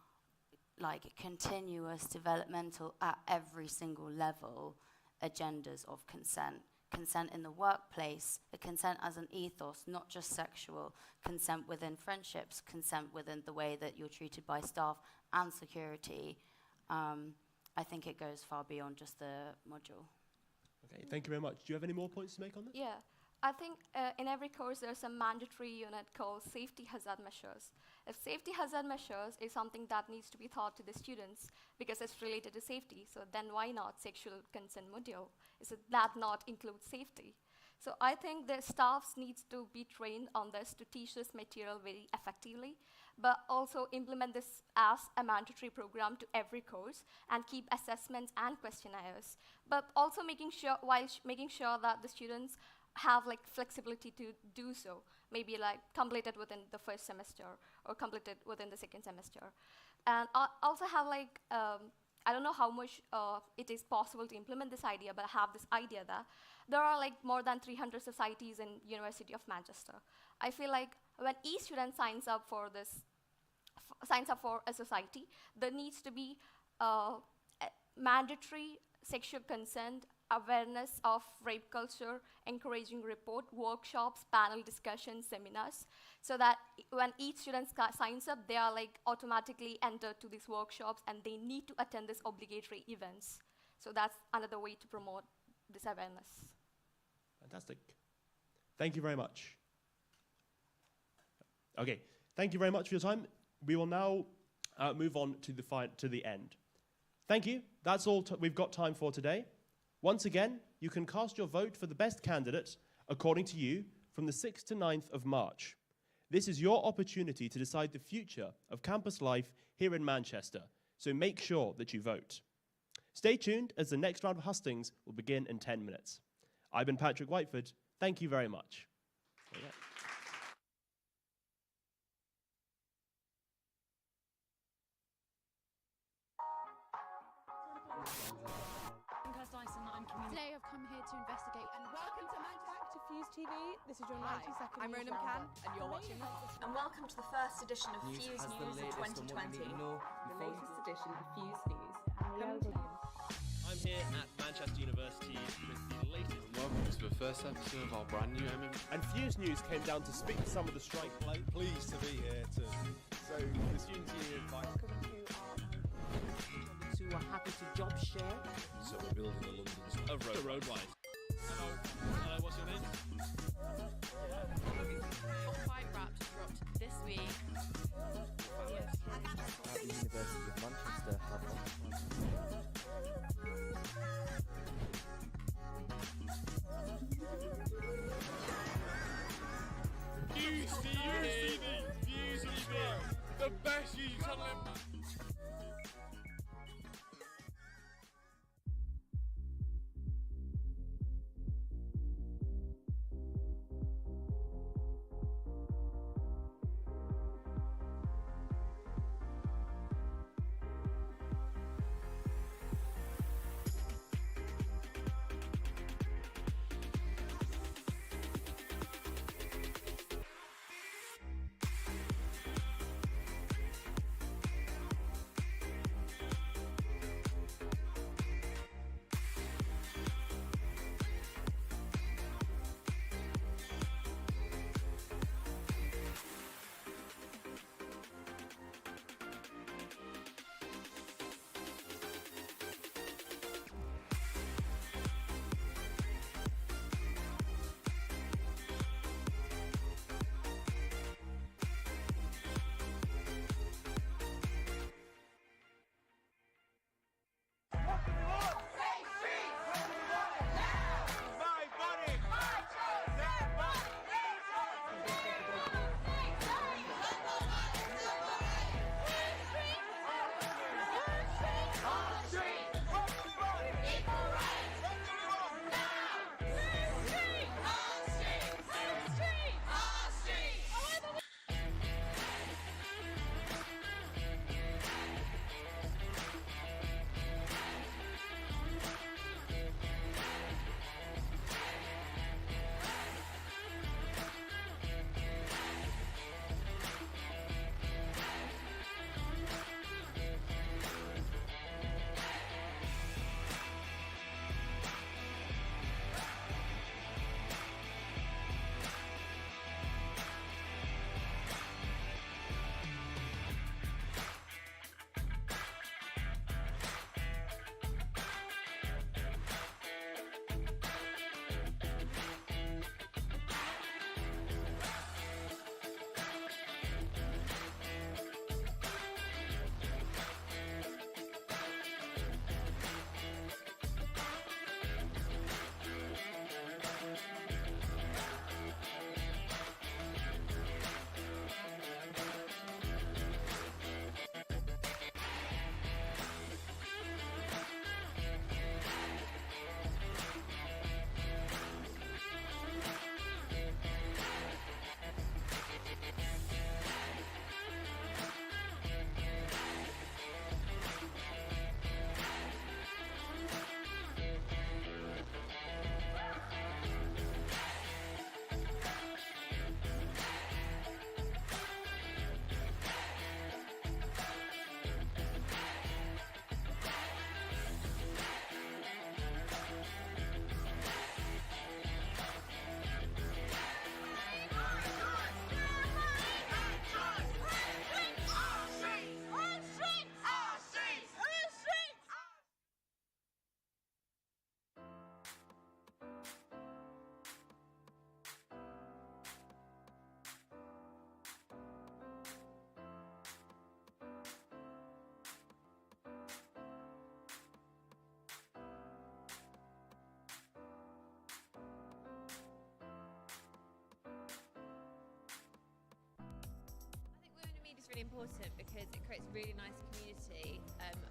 like continuous developmental at every single level agendas of consent. Consent in the workplace, the consent as an ethos, not just sexual, consent within friendships, consent within the way that you're treated by staff and security. I think it goes far beyond just the module. Okay, thank you very much. Do you have any more points to make on this? Yeah, I think in every course there's a mandatory unit called safety hazard measures. If safety hazard measures is something that needs to be taught to the students because it's related to safety, so then why not sexual consent module? Is it that not include safety? So I think the staffs needs to be trained on this to teach this material very effectively, but also implement this as a mandatory program to every course and keep assessments and questionnaires, but also making sure that the students have like flexibility to do so, maybe like complete it within the first semester or complete it within the second semester. And also have like, I don't know how much it is possible to implement this idea, but I have this idea that there are like more than 300 societies in University of Manchester. I feel like when each student signs up for this, signs up for a society, there needs to be mandatory sexual consent, awareness of rape culture, encouraging report, workshops, panel discussions, seminars, so that when each student signs up, they are like automatically entered to these workshops and they need to attend these obligatory events. So that's another way to promote this awareness. Fantastic. Thank you very much. Okay, thank you very much for your time. We will now move on to the end. Thank you. That's all we've got time for today. Once again, you can cast your vote for the best candidate, according to you, from the 6th to 9th of March. This is your opportunity to decide the future of campus life here in Manchester, so make sure that you vote. Stay tuned as the next round of hustings will begin in 10 minutes. I've been Patrick Whiteford. Thank you very much. Today I've come here to investigate and welcome back to FuseTV. This is your 90-second I'm news Rona McCann roundup. and you're watching And welcome to the first edition of Fuse News of 2020. The latest edition of Fuse News. Coming to you. I'm here at Manchester University with the latest. Welcome to the first episode of our brand new And Fuse News came down to speak to some of the strike. Pleased to be here too. So the students' union invite. Who are happy to job share. So we're building a London roadwise. Hello, what's your name? Top 5 rap dropped this week. At the University of Manchester have FuseTV, the best YouTube channel in really important because it creates a really nice community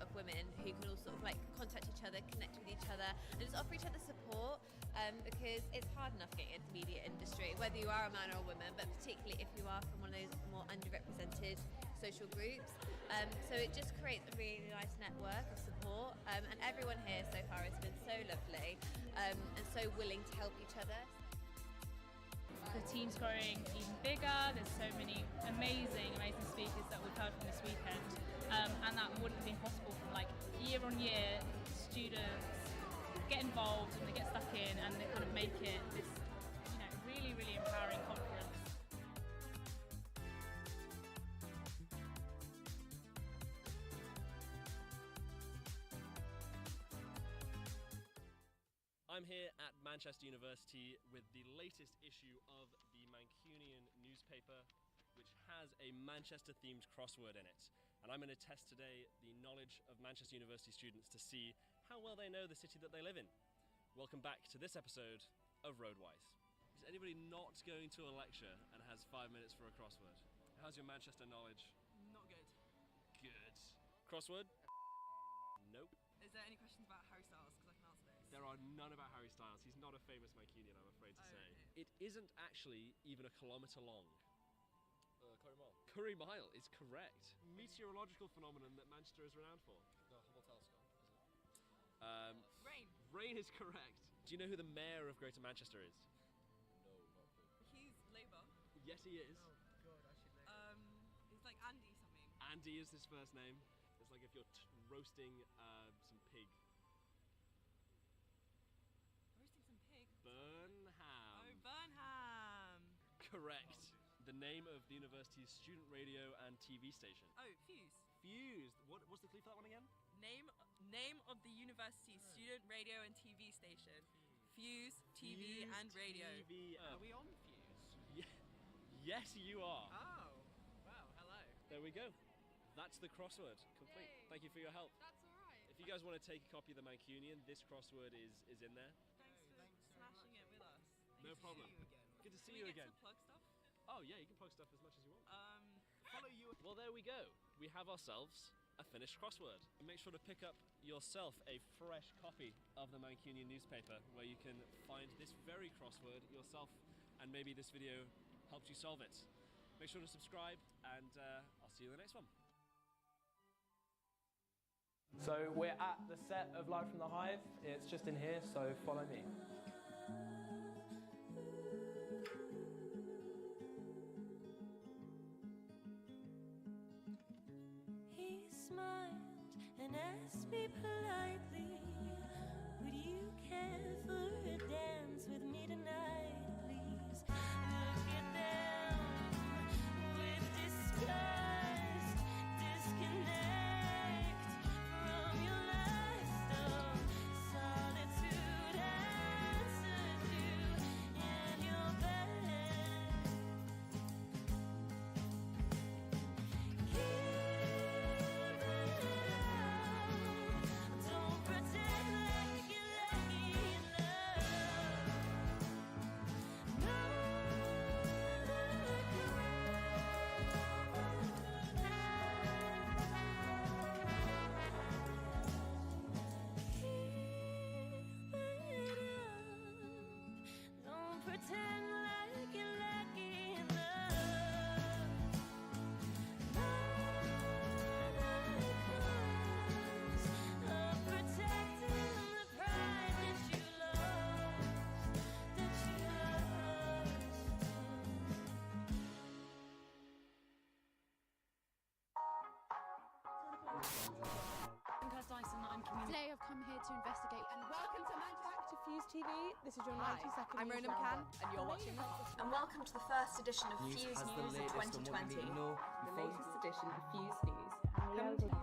of women who can all sort of like contact each other, connect with each other, and just offer each other support because it's hard enough getting into the media industry, whether you are a man or a woman, but particularly if you are from one of those more underrepresented social groups. So it just creates a really nice network of support, and everyone here so far has been so lovely and so willing to help each other. The team's growing even bigger. There's so many amazing speakers that we've heard from this weekend, and that wouldn't have been possible from like year on year. Students get involved and they get stuck in, and they kind of make it this, really, really empowering conference. I'm here at Manchester University with the latest issue of the Mancunian newspaper, which has a Manchester-themed crossword in it. And I'm going to test today the knowledge of Manchester University students to see how well they know the city that they live in. Welcome back to this episode of Roadwise. Is anybody not going to a lecture and has 5 minutes for a crossword? How's your Manchester knowledge? Not good. Good. Crossword? Nope. Is there any questions about Harry Styles? Because I can answer those. There are none about Harry Styles. He's not a famous Mancunian, I'm afraid to say. Okay. It isn't actually even a kilometre long. Curry Mile. Curry Mile is correct. Meteorological phenomenon that Manchester is renowned for. The Hubble telescope, is it? Rain. Rain is correct. Do you know who the mayor of Greater Manchester is? No, not clue. He's Labour. Yes, he is. Oh god, I should know. He's like Andy something. Andy is his first name. It's like if you're roasting some pig. Roasting some pig. Burnham. Oh, Burnham. Correct. The name of the university's student radio and TV station. Oh, Fuse. Fuse. What's the clue for that one again? Name of the university's student radio and TV station. Fuse TV and radio. TV. Are we on Fuse? Yes, you are. Oh, wow, hello. There we go. That's the crossword complete. Yay. Thank you for your help. That's all right. If you guys want to take a copy of the Mancunian, this crossword is in there. Thanks for smashing it with us. No problem. Good to see you again. Can we get to plug stuff? Oh yeah, you can plug stuff as much as you want. Follow you. Well, there we go. We have ourselves a finished crossword. Make sure to pick up yourself a fresh copy of the Mancunian newspaper where you can find this very crossword yourself, and maybe this video helps you solve it. Make sure to subscribe, and I'll see you in the next one. So we're at the set of Live from the Hive. It's just in here, so follow me. He smiled and asked me politely, would you care for a dance with me tonight, please? Look at them with disgust, disconnect from your lifestyle, solitude answers you in your bed. Don't pretend like you're lucky in love. No, don't pretend like you're lucky in love. Of protecting the pride that you lost, Today I've come here to investigate. And welcome to Back to FuseTV. This is your 90-second I'm news Rona McCann, roundup. and you're watching And welcome to the first edition of News Fuse has the News latest on what we 2020. need to know. The latest edition of Fuse News and Wellbeing.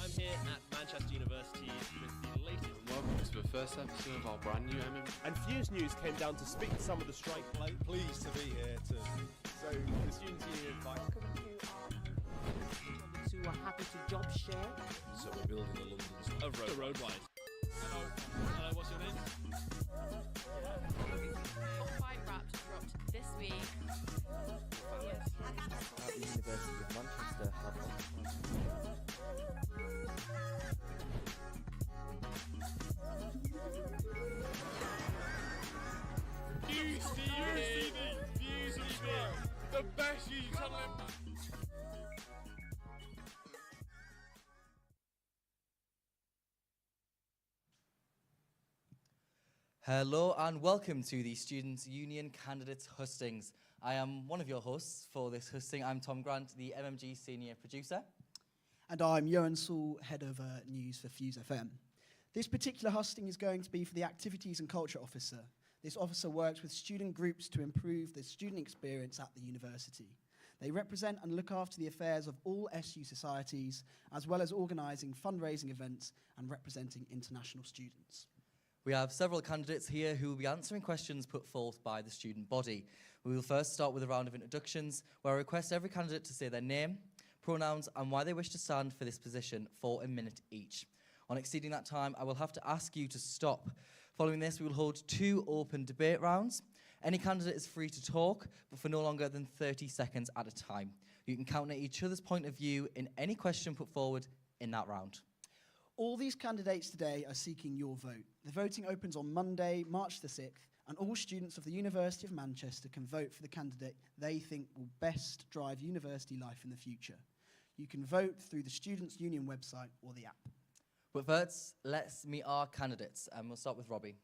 I'm here at Manchester University with the latest. Welcome to the first episode of our brand new And Fuse News came down to speak to some of the strike. Pleased to be here too. So the Students' Union invites. Who are happy to job share. So we're building a London Roadwise. Hello. Hello, what's your name? Top 5 raps dropped this week. At the University of Manchester you tell them. Hello and welcome to the Students' Union Candidates Hustings. I am one of your hosts for this husting. I'm Tom Grant, the MMG Senior Producer. And I'm Johan Saul, Head of News for Fuse FM. This particular husting is going to be for the Activities and Culture Officer. This officer works with student groups to improve the student experience at the university. They represent and look after the affairs of all SU societies, as well as organising fundraising events and representing international students. We have several candidates here who will be answering questions put forth by the student body. We will first start with a round of introductions, where I request every candidate to say their name, pronouns, and why they wish to stand for this position for a minute each. On exceeding that time, I will have to ask you to stop. Following this, we will hold 2 open debate rounds. Any candidate is free to talk, but for no longer than 30 seconds at a time. You can counter each other's point of view in any question put forward in that round. All these candidates today are seeking your vote. The voting opens on Monday, March the 6th, and all students of the University of Manchester can vote for the candidate they think will best drive university life in the future. You can vote through the Students' Union website or the app. But first, let's meet our candidates, and we'll start with Robbie.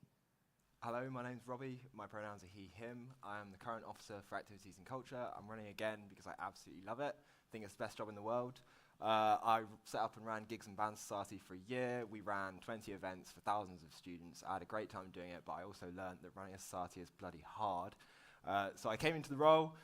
Hello, my name's Robbie. My pronouns are he, him. I am the current officer for Activities and Culture. I'm running again because I absolutely love it. I think it's the best job in the world. I set up and ran Gigs and Band Society for a year. We ran 20 events for thousands of students. I had a great time doing it, but I also learned that running a society is bloody hard. So I came into the role.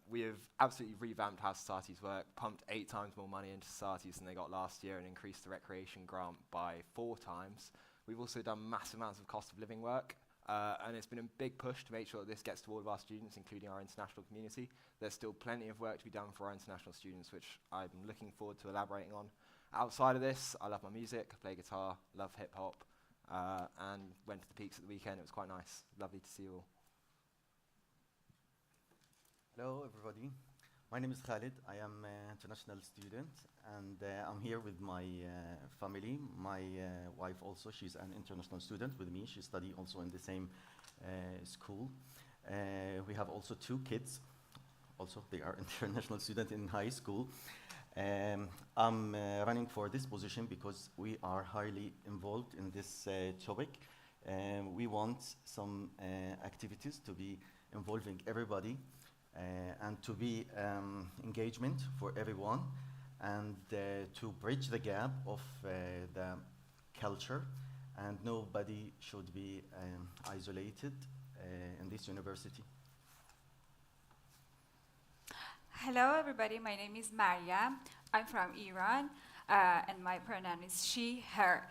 We have absolutely revamped how societies work, pumped 8 times more money into societies than they got last year, and increased the recreation grant by 4 times. We've also done massive amounts of cost of living work, and it's been a big push to make sure that this gets to all of our students, including our international community. There's still plenty of work to be done for our international students, which I'm looking forward to elaborating on. Outside of this, I love my music, I play guitar, love hip-hop, and went to the Peaks at the weekend. It was quite nice. Lovely to see you all. Hello, everybody. My name is Khalid. I am an international student, and I'm here with my family. My wife also, she's an international student with me. She studies also in the same school. We have also 2 kids. Also, they are international students in high school. I'm running for this position because we are highly involved in this topic. We want some activities to be involving everybody. And to be engagement for everyone, and to bridge the gap of the culture, and nobody should be isolated in this university. Hello everybody, my name is Maria. I'm from Iran, and my pronoun is she, her.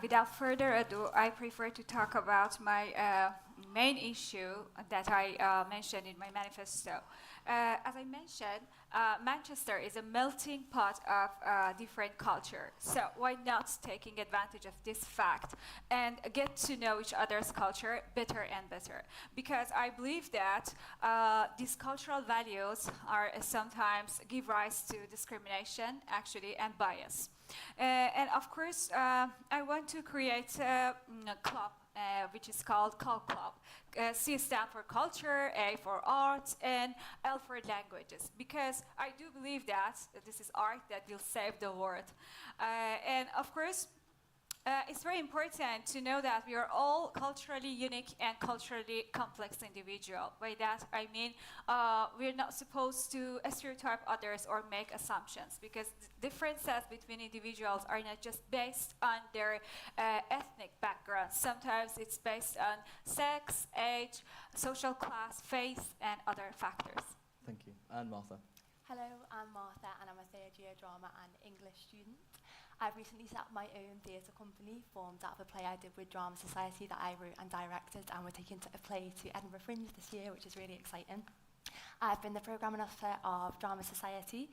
Without further ado, I prefer to talk about my main issue that I mentioned in my manifesto. As I mentioned, Manchester is a melting pot of different culture. So why not taking advantage of this fact and get to know each other's culture better and better? Because I believe that these cultural values are sometimes give rise to discrimination, actually, and bias. And of course, I want to create a club, which is called Cul Club. C stands for culture, A for arts, and L for languages. Because I do believe that this is art that will save the world. And of course, it's very important to know that we are all culturally unique and culturally complex individuals. By that, I mean we're not supposed to stereotype others or make assumptions, because the differences between individuals are not just based on their ethnic background. Sometimes it's based on sex, age, social class, faith, and other factors. Thank you. And Martha. Hello, I'm Martha, and I'm a 3rd-year drama and English student. I've recently set up my own theatre company formed out of a play I did with Drama Society that I wrote and directed, and we're taking a play to Edinburgh Fringe this year, which is really exciting. I've been the programming officer of Drama Society,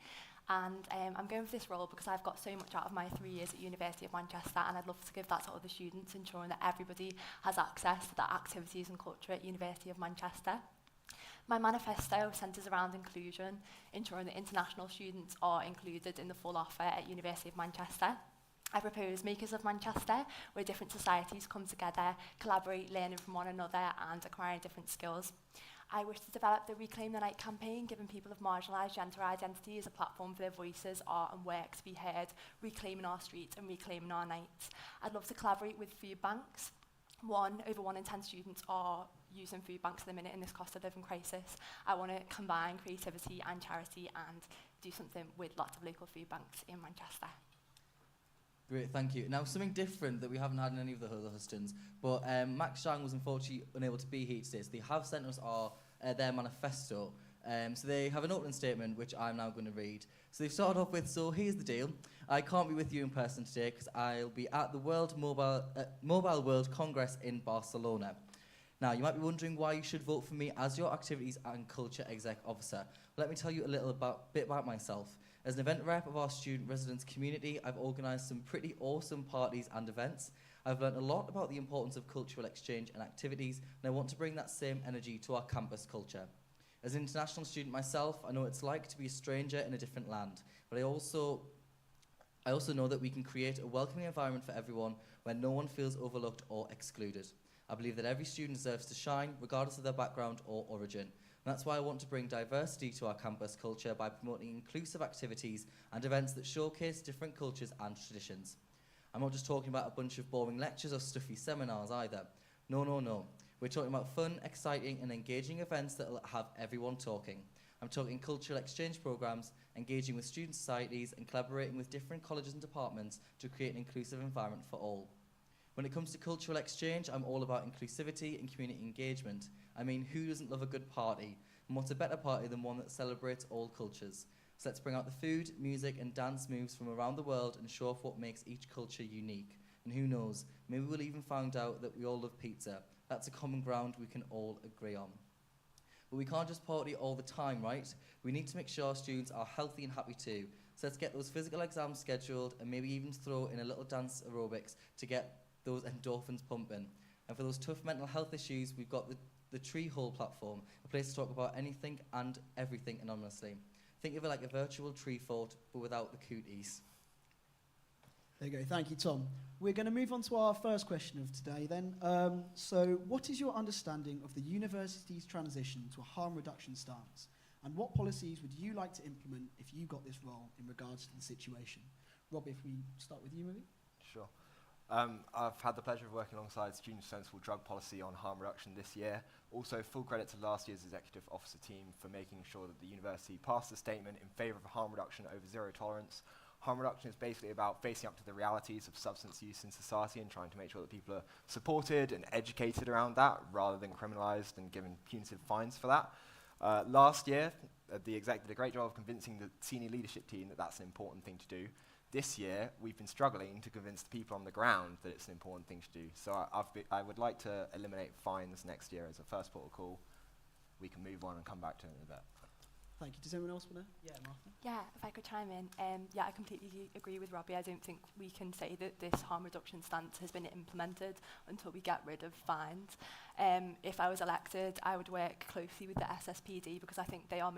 and I'm going for this role because I've got so much out of my 3 years at University of Manchester, and I'd love to give that to other students, ensuring that everybody has access to the activities and culture at University of Manchester. My manifesto centres around inclusion, ensuring that international students are included in the full offer at University of Manchester. I propose Makers of Manchester, where different societies come together, collaborate, learning from one another and acquiring different skills. I wish to develop the Reclaim the Night campaign, giving people of marginalised gender identities a platform for their voices, art and work to be heard, reclaiming our streets and reclaiming our nights. I'd love to collaborate with food banks. Over 1 in 10 students are using food banks at the minute in this cost of living crisis. I want to combine creativity and charity and do something with lots of local food banks in Manchester. Great, thank you. Now, something different that we haven't had in any of the other Hustons, but Max Zhang was unfortunately unable to be here today, so they have sent us their manifesto. So they have an opening statement, which I'm now going to read. So they've started off with, so here's the deal. I can't be with you in person today because I'll be at the Mobile World Congress in Barcelona. Now, you might be wondering why you should vote for me as your Activities and Culture Exec Officer. Let me tell you a little bit about myself. As an event rep of our student residence community, I've organised some pretty awesome parties and events. I've learned a lot about the importance of cultural exchange and activities, and I want to bring that same energy to our campus culture. As an international student myself, I know what it's like to be a stranger in a different land, but I also know that we can create a welcoming environment for everyone where no one feels overlooked or excluded. I believe that every student deserves to shine, regardless of their background or origin. And that's why I want to bring diversity to our campus culture by promoting inclusive activities and events that showcase different cultures and traditions. I'm not just talking about a bunch of boring lectures or stuffy seminars either. No, no, no. We're talking about fun, exciting and engaging events that will have everyone talking. I'm talking cultural exchange programs, engaging with student societies and collaborating with different colleges and departments to create an inclusive environment for all. When it comes to cultural exchange, I'm all about inclusivity and community engagement. I mean, who doesn't love a good party? And what's a better party than one that celebrates all cultures? So let's bring out the food, music and dance moves from around the world and show off what makes each culture unique. And who knows, maybe we'll even find out that we all love pizza. That's a common ground we can all agree on. But we can't just party all the time, right? We need to make sure our students are healthy and happy too. So let's get those physical exams scheduled and maybe even throw in a little dance aerobics to get those endorphins pumping. And for those tough mental health issues, we've got the Tree Hole platform, a place to talk about anything and everything anonymously. Think of it like a virtual tree fort, but without the cooties. There you go. Thank you, Tom. We're going to move on to our first question of today then. So what is your understanding of the university's transition to a harm reduction stance? And what policies would you like to implement if you got this role in regards to the situation? Rob, if we start with you, maybe? Sure. I've had the pleasure of working alongside Student Sensible Drug Policy on harm reduction this year. Also, full credit to last year's Executive Officer team for making sure that the university passed a statement in favour of harm reduction over zero tolerance. Harm reduction is basically about facing up to the realities of substance use in society and trying to make sure that people are supported and educated around that rather than criminalised and given punitive fines for that. Last year, the exec did a great job of convincing the senior leadership team that that's an important thing to do. This year, we've been struggling to convince the people on the ground that it's an important thing to do. So I would like to eliminate fines next year as a first port of call. We can move on and come back to it in a bit. Thank you. Does anyone else want to? Yeah, Martha. Yeah, if I could chime in. Yeah, I completely agree with Robbie. I don't think we can say that this harm reduction stance has been implemented until we get rid of fines. If I was elected, I would work closely with the SSPD because I think they are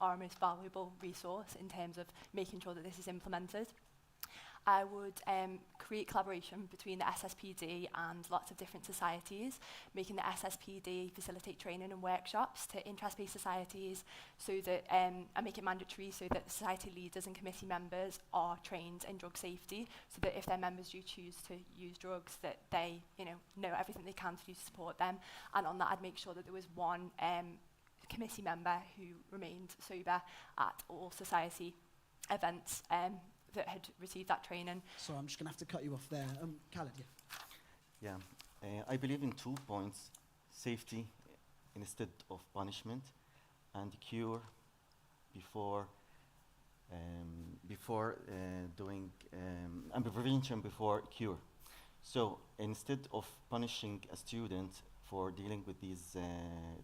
our most valuable resource in terms of making sure that this is implemented. I would create collaboration between the SSPD and lots of different societies, making the SSPD facilitate training and workshops to interest-based societies so that, and make it mandatory so that society leaders and committee members are trained in drug safety so that if their members do choose to use drugs that they know everything they can to do to support them. And on that I'd make sure that there was one committee member who remained sober at all society events that had received that training. So I'm just going to have to cut you off there. Khaled, yeah. I believe in 2 points: safety instead of punishment, and cure before doing and prevention before cure. So instead of punishing a student for dealing with these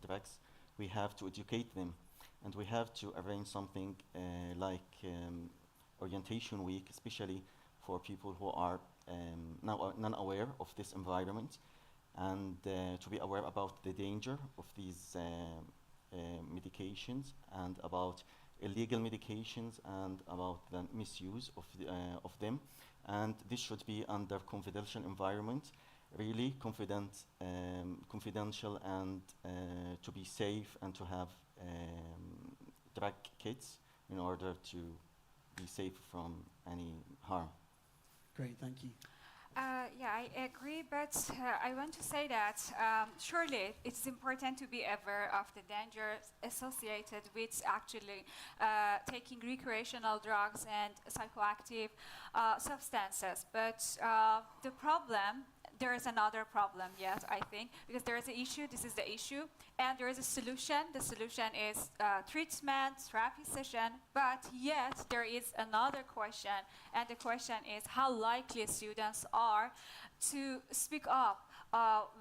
drugs, we have to educate them, and we have to arrange something like orientation week, especially for people who are now non-aware of this environment, and to be aware about the danger of these medications and about illegal medications and about the misuse of them. And this should be under confidential environment, really confidential and to be safe and to have drug kits in order to be safe from any harm. Great, thank you. Yeah, I agree, but I want to say that surely it's important to be aware of the dangers associated with actually taking recreational drugs and psychoactive substances. But the problem, there is another problem yet, I think, because there is an issue, this is the issue, and there is a solution. The solution is treatment, therapy session, but yet there is another question, and the question is how likely students are to speak up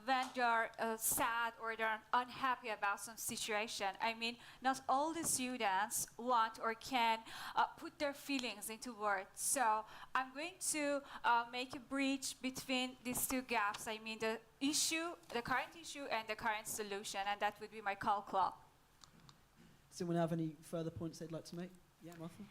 when they're sad or they're unhappy about some situation. I mean, not all the students want or can put their feelings into words. So I'm going to make a bridge between these two gaps. I mean, the issue, the current issue and the current solution, and that would be my call club. Does anyone have any further points they'd like to make? Yeah, Martha?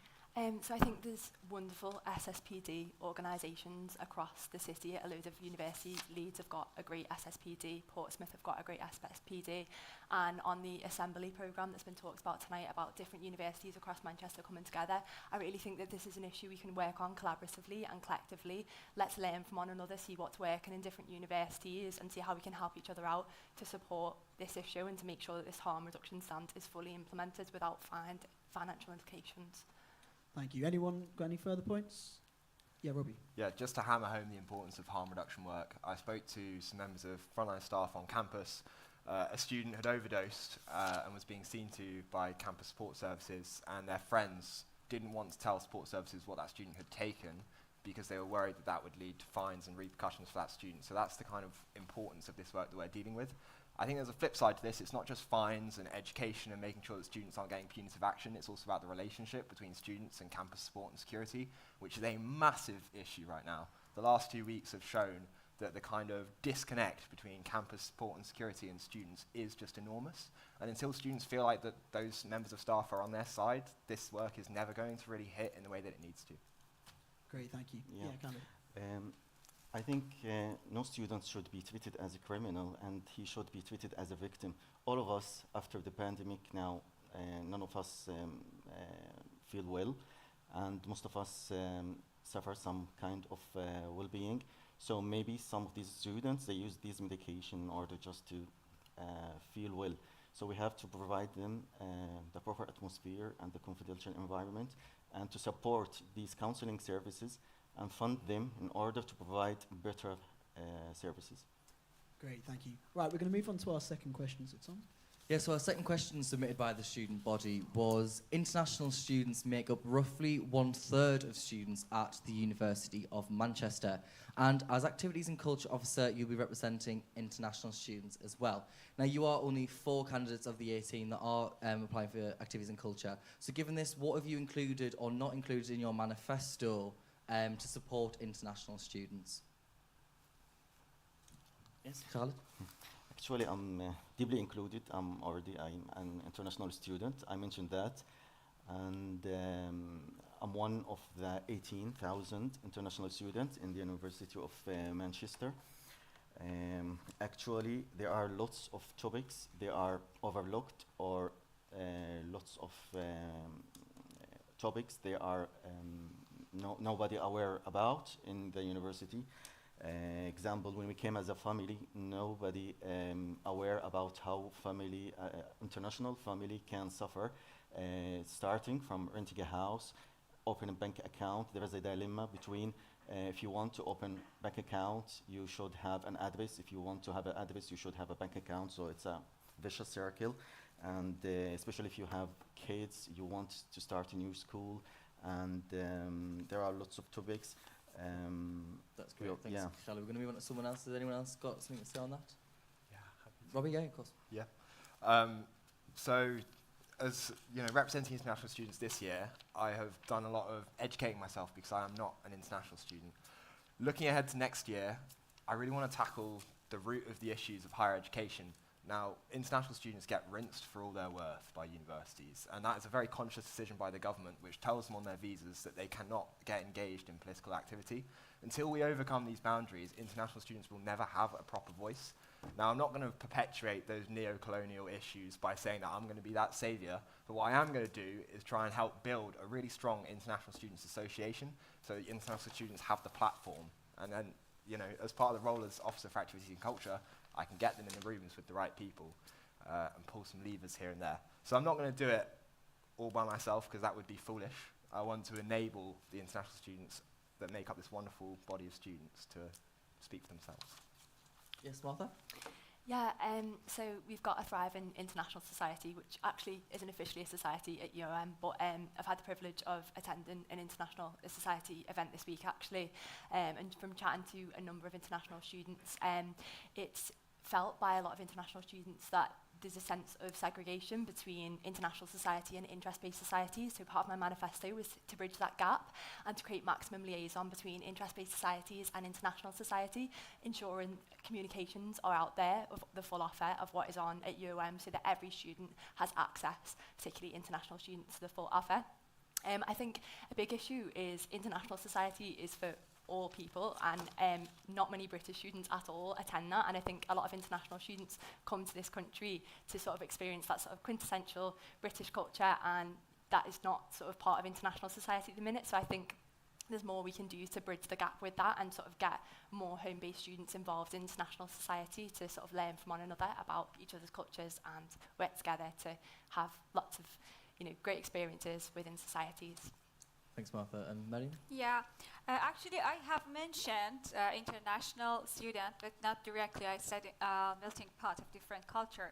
So I think there's wonderful SSPD organisations across the city at a load of universities. Leeds have got a great SSPD, Portsmouth have got a great SSPD, and on the assembly programme that's been talked about tonight about different universities across Manchester coming together, I really think that this is an issue we can work on collaboratively and collectively. Let's learn from one another, see what's working in different universities and see how we can help each other out to support this issue and to make sure that this harm reduction stance is fully implemented without financial implications. Thank you. Anyone got any further points? Yeah, Robbie. Yeah, just to hammer home the importance of harm reduction work, I spoke to some members of frontline staff on campus. A student had overdosed and was being seen to by campus support services, and their friends didn't want to tell support services what that student had taken because they were worried that that would lead to fines and repercussions for that student. So that's the kind of importance of this work that we're dealing with. I think there's a flip side to this. It's not just fines and education and making sure that students aren't getting punitive action. It's also about the relationship between students and campus support and security, which is a massive issue right now. The last 2 weeks have shown that the kind of disconnect between campus support and security and students is just enormous. And until students feel like that those members of staff are on their side, this work is never going to really hit in the way that it needs to. Great, thank you. Yeah, Khaled. I think no student should be treated as a criminal, and he should be treated as a victim. All of us, after the pandemic now, none of us feel well, and most of us suffer some kind of well-being. So maybe some of these students, they use these medication in order just to feel well. So we have to provide them the proper atmosphere and the confidential environment, and to support these counseling services and fund them in order to provide better services. Great, thank you. Right, we're going to move on to our second question. Is it Tom? Yeah, so our second question submitted by the student body was, international students make up roughly 1/3 of students at the University of Manchester. And as Activities and Culture Officer, you'll be representing international students as well. Now, you are only 4 candidates of the 18 that are applying for Activities and Culture. So given this, what have you included or not included in your manifesto to support international students? Yes, Khaled. Actually, I'm deeply included. I'm an international student. I mentioned that. And I'm one of the 18,000 international students in the University of Manchester. Actually, there are lots of topics. They are overlooked, or lots of topics they are nobody aware about in the university. Example, when we came as a family, nobody aware about how family, international family can suffer, starting from renting a house, open a bank account. There is a dilemma between if you want to open bank account, you should have an address. If you want to have an address, you should have a bank account. So it's a vicious circle. And especially if you have kids, you want to start a new school, and there are lots of topics. That's great. Thanks, yeah. Charlie. We're going to move on to someone else. Has anyone else got something to say on that? Yeah, Robbie, yeah, of course. Yeah. So, as you know, representing international students this year, I have done a lot of educating myself because I am not an international student. Looking ahead to next year, I really want to tackle the root of the issues of higher education, Now, international students get rinsed for all their worth by universities, and that is a very conscious decision by the government, which tells them on their visas that they cannot get engaged in political activity. Until we overcome these boundaries, international students will never have a proper voice. Now, I'm not going to perpetuate those neo-colonial issues by saying that I'm going to be that saviour, but what I am going to do is try and help build a really strong International Students Association so that international students have the platform. And then, you know, as part of the role as Officer for Activities and Culture, I can get them in the rooms with the right people and pull some levers here and there. So I'm not going to do it all by myself, because that would be foolish. I want to enable the international students that make up this wonderful body of students to speak for themselves. Yes, Martha? Yeah, so we've got a thriving international society, which actually isn't officially a society at UOM, but I've had the privilege of attending an international society event this week, actually, and from chatting to a number of international students, it's felt by a lot of international students that there's a sense of segregation between international society and interest-based societies. So part of my manifesto was to bridge that gap and to create maximum liaison between interest-based societies and international society, ensuring communications are out there of the full offer of what is on at UOM so that every student has access, particularly international students, to the full offer. I think a big issue is international society is for all people, and not many British students at all attend that, and I think a lot of international students come to this country to sort of experience that sort of quintessential British culture, and that is not sort of part of international society at the minute, so I think there's more we can do to bridge the gap with that and sort of get more home-based students involved in international society to sort of learn from one another about each other's cultures and work together to have lots of, you know, great experiences within societies. Thanks, Martha. And Mariam? Yeah, actually I have mentioned international student, but not directly. I said melting pot of different culture,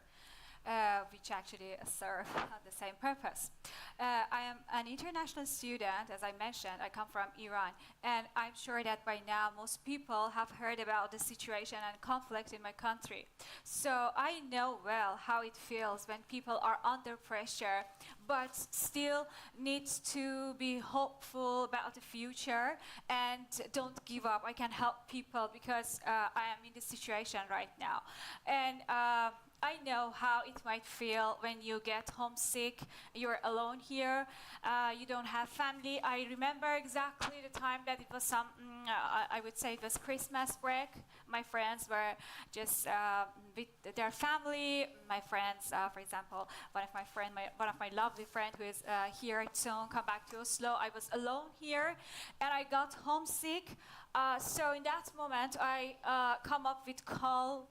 which actually serve the same purpose. I am an international student, as I mentioned. I come from Iran, and I'm sure that by now most people have heard about the situation and conflict in my country. So I know well how it feels when people are under pressure, but still need to be hopeful about the future and don't give up. I can help people because I am in this situation right now. And I know how it might feel when you get homesick, you're alone here, you don't have family. I remember exactly the time that it was I would say it was Christmas break. My friends were just with their family. My friends, for example, one of my lovely friends who is here soon, come back to Oslo. I was alone here, and I got homesick. So in that moment, I come up with club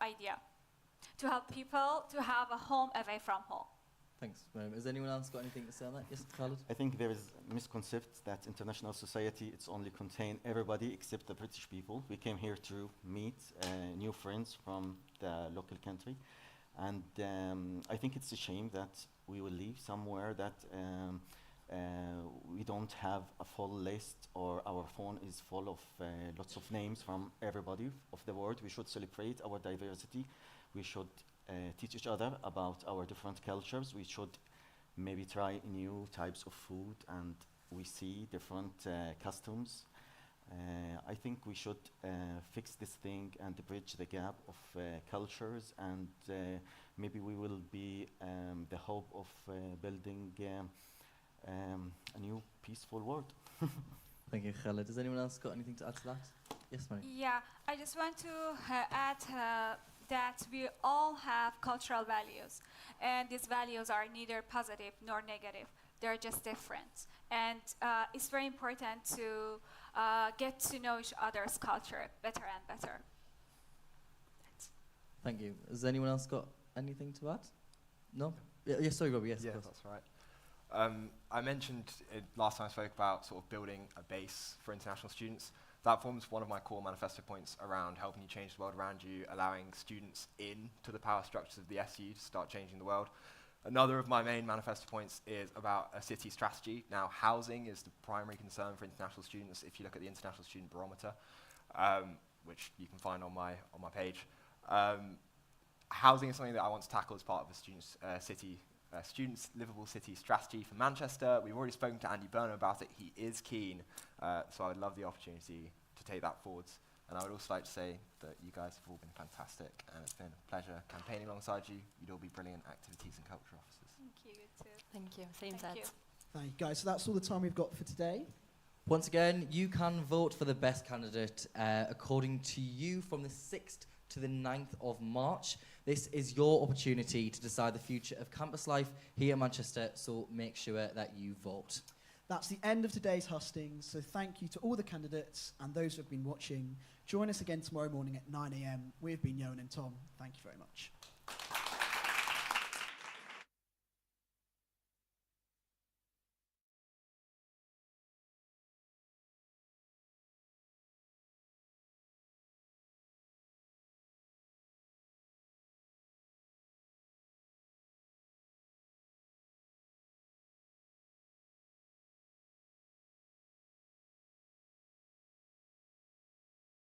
idea to help people to have a home away from home. Thanks, Mariam. Has anyone else got anything to say on that? Yes, Khalid? I think there is a misconcept that international society, it's only contain everybody except the British people. We came here to meet new friends from the local country. And I think it's a shame that we will leave somewhere that we don't have a full list, or our phone is full of lots of names from everybody of the world. We should celebrate our diversity. We should teach each other about our different cultures. We should maybe try new types of food, and we see different customs. I think we should fix this thing and bridge the gap of cultures, and maybe we will be the hope of building a new peaceful world. Thank you, Khalid. Has anyone else got anything to add to that? Yes, Mariam? Yeah, I just want to add that we all have cultural values, and these values are neither positive nor negative. They're just different. And it's very important to get to know each other's culture better and better. Thank you. Has anyone else got anything to add? No? Yes, sorry, Robbie. Yes, yes, that's right. I mentioned last time I spoke about sort of building a base for international students. That forms one of my core manifesto points around helping you change the world around you, allowing students in to the power structures of the SU to start changing the world. Another of my main manifesto points is about a city strategy. Now, housing is the primary concern for international students if you look at the International Student Barometer, which you can find on my page. Housing is something that I want to tackle as part of a students' livable city strategy for Manchester. We've already spoken to Andy Burnham about it. He is keen, so I would love the opportunity to take that forwards. And I would also like to say that you guys have all been fantastic, and it's been a pleasure campaigning alongside you. You'd all be brilliant activities and culture officers. Thank you, you too. Thank you. Same Thank set. you. Thank you, guys. So that's all the time we've got for today. Once again, you can vote for the best candidate according to you from the 6th to the 9th of March. This is your opportunity to decide the future of campus life here in Manchester, so make sure that you vote. That's the end of today's hustings, so thank you to all the candidates and those who have been watching. Join us again tomorrow morning at 9 a.m. We've been Yoan and Tom. Thank you very much.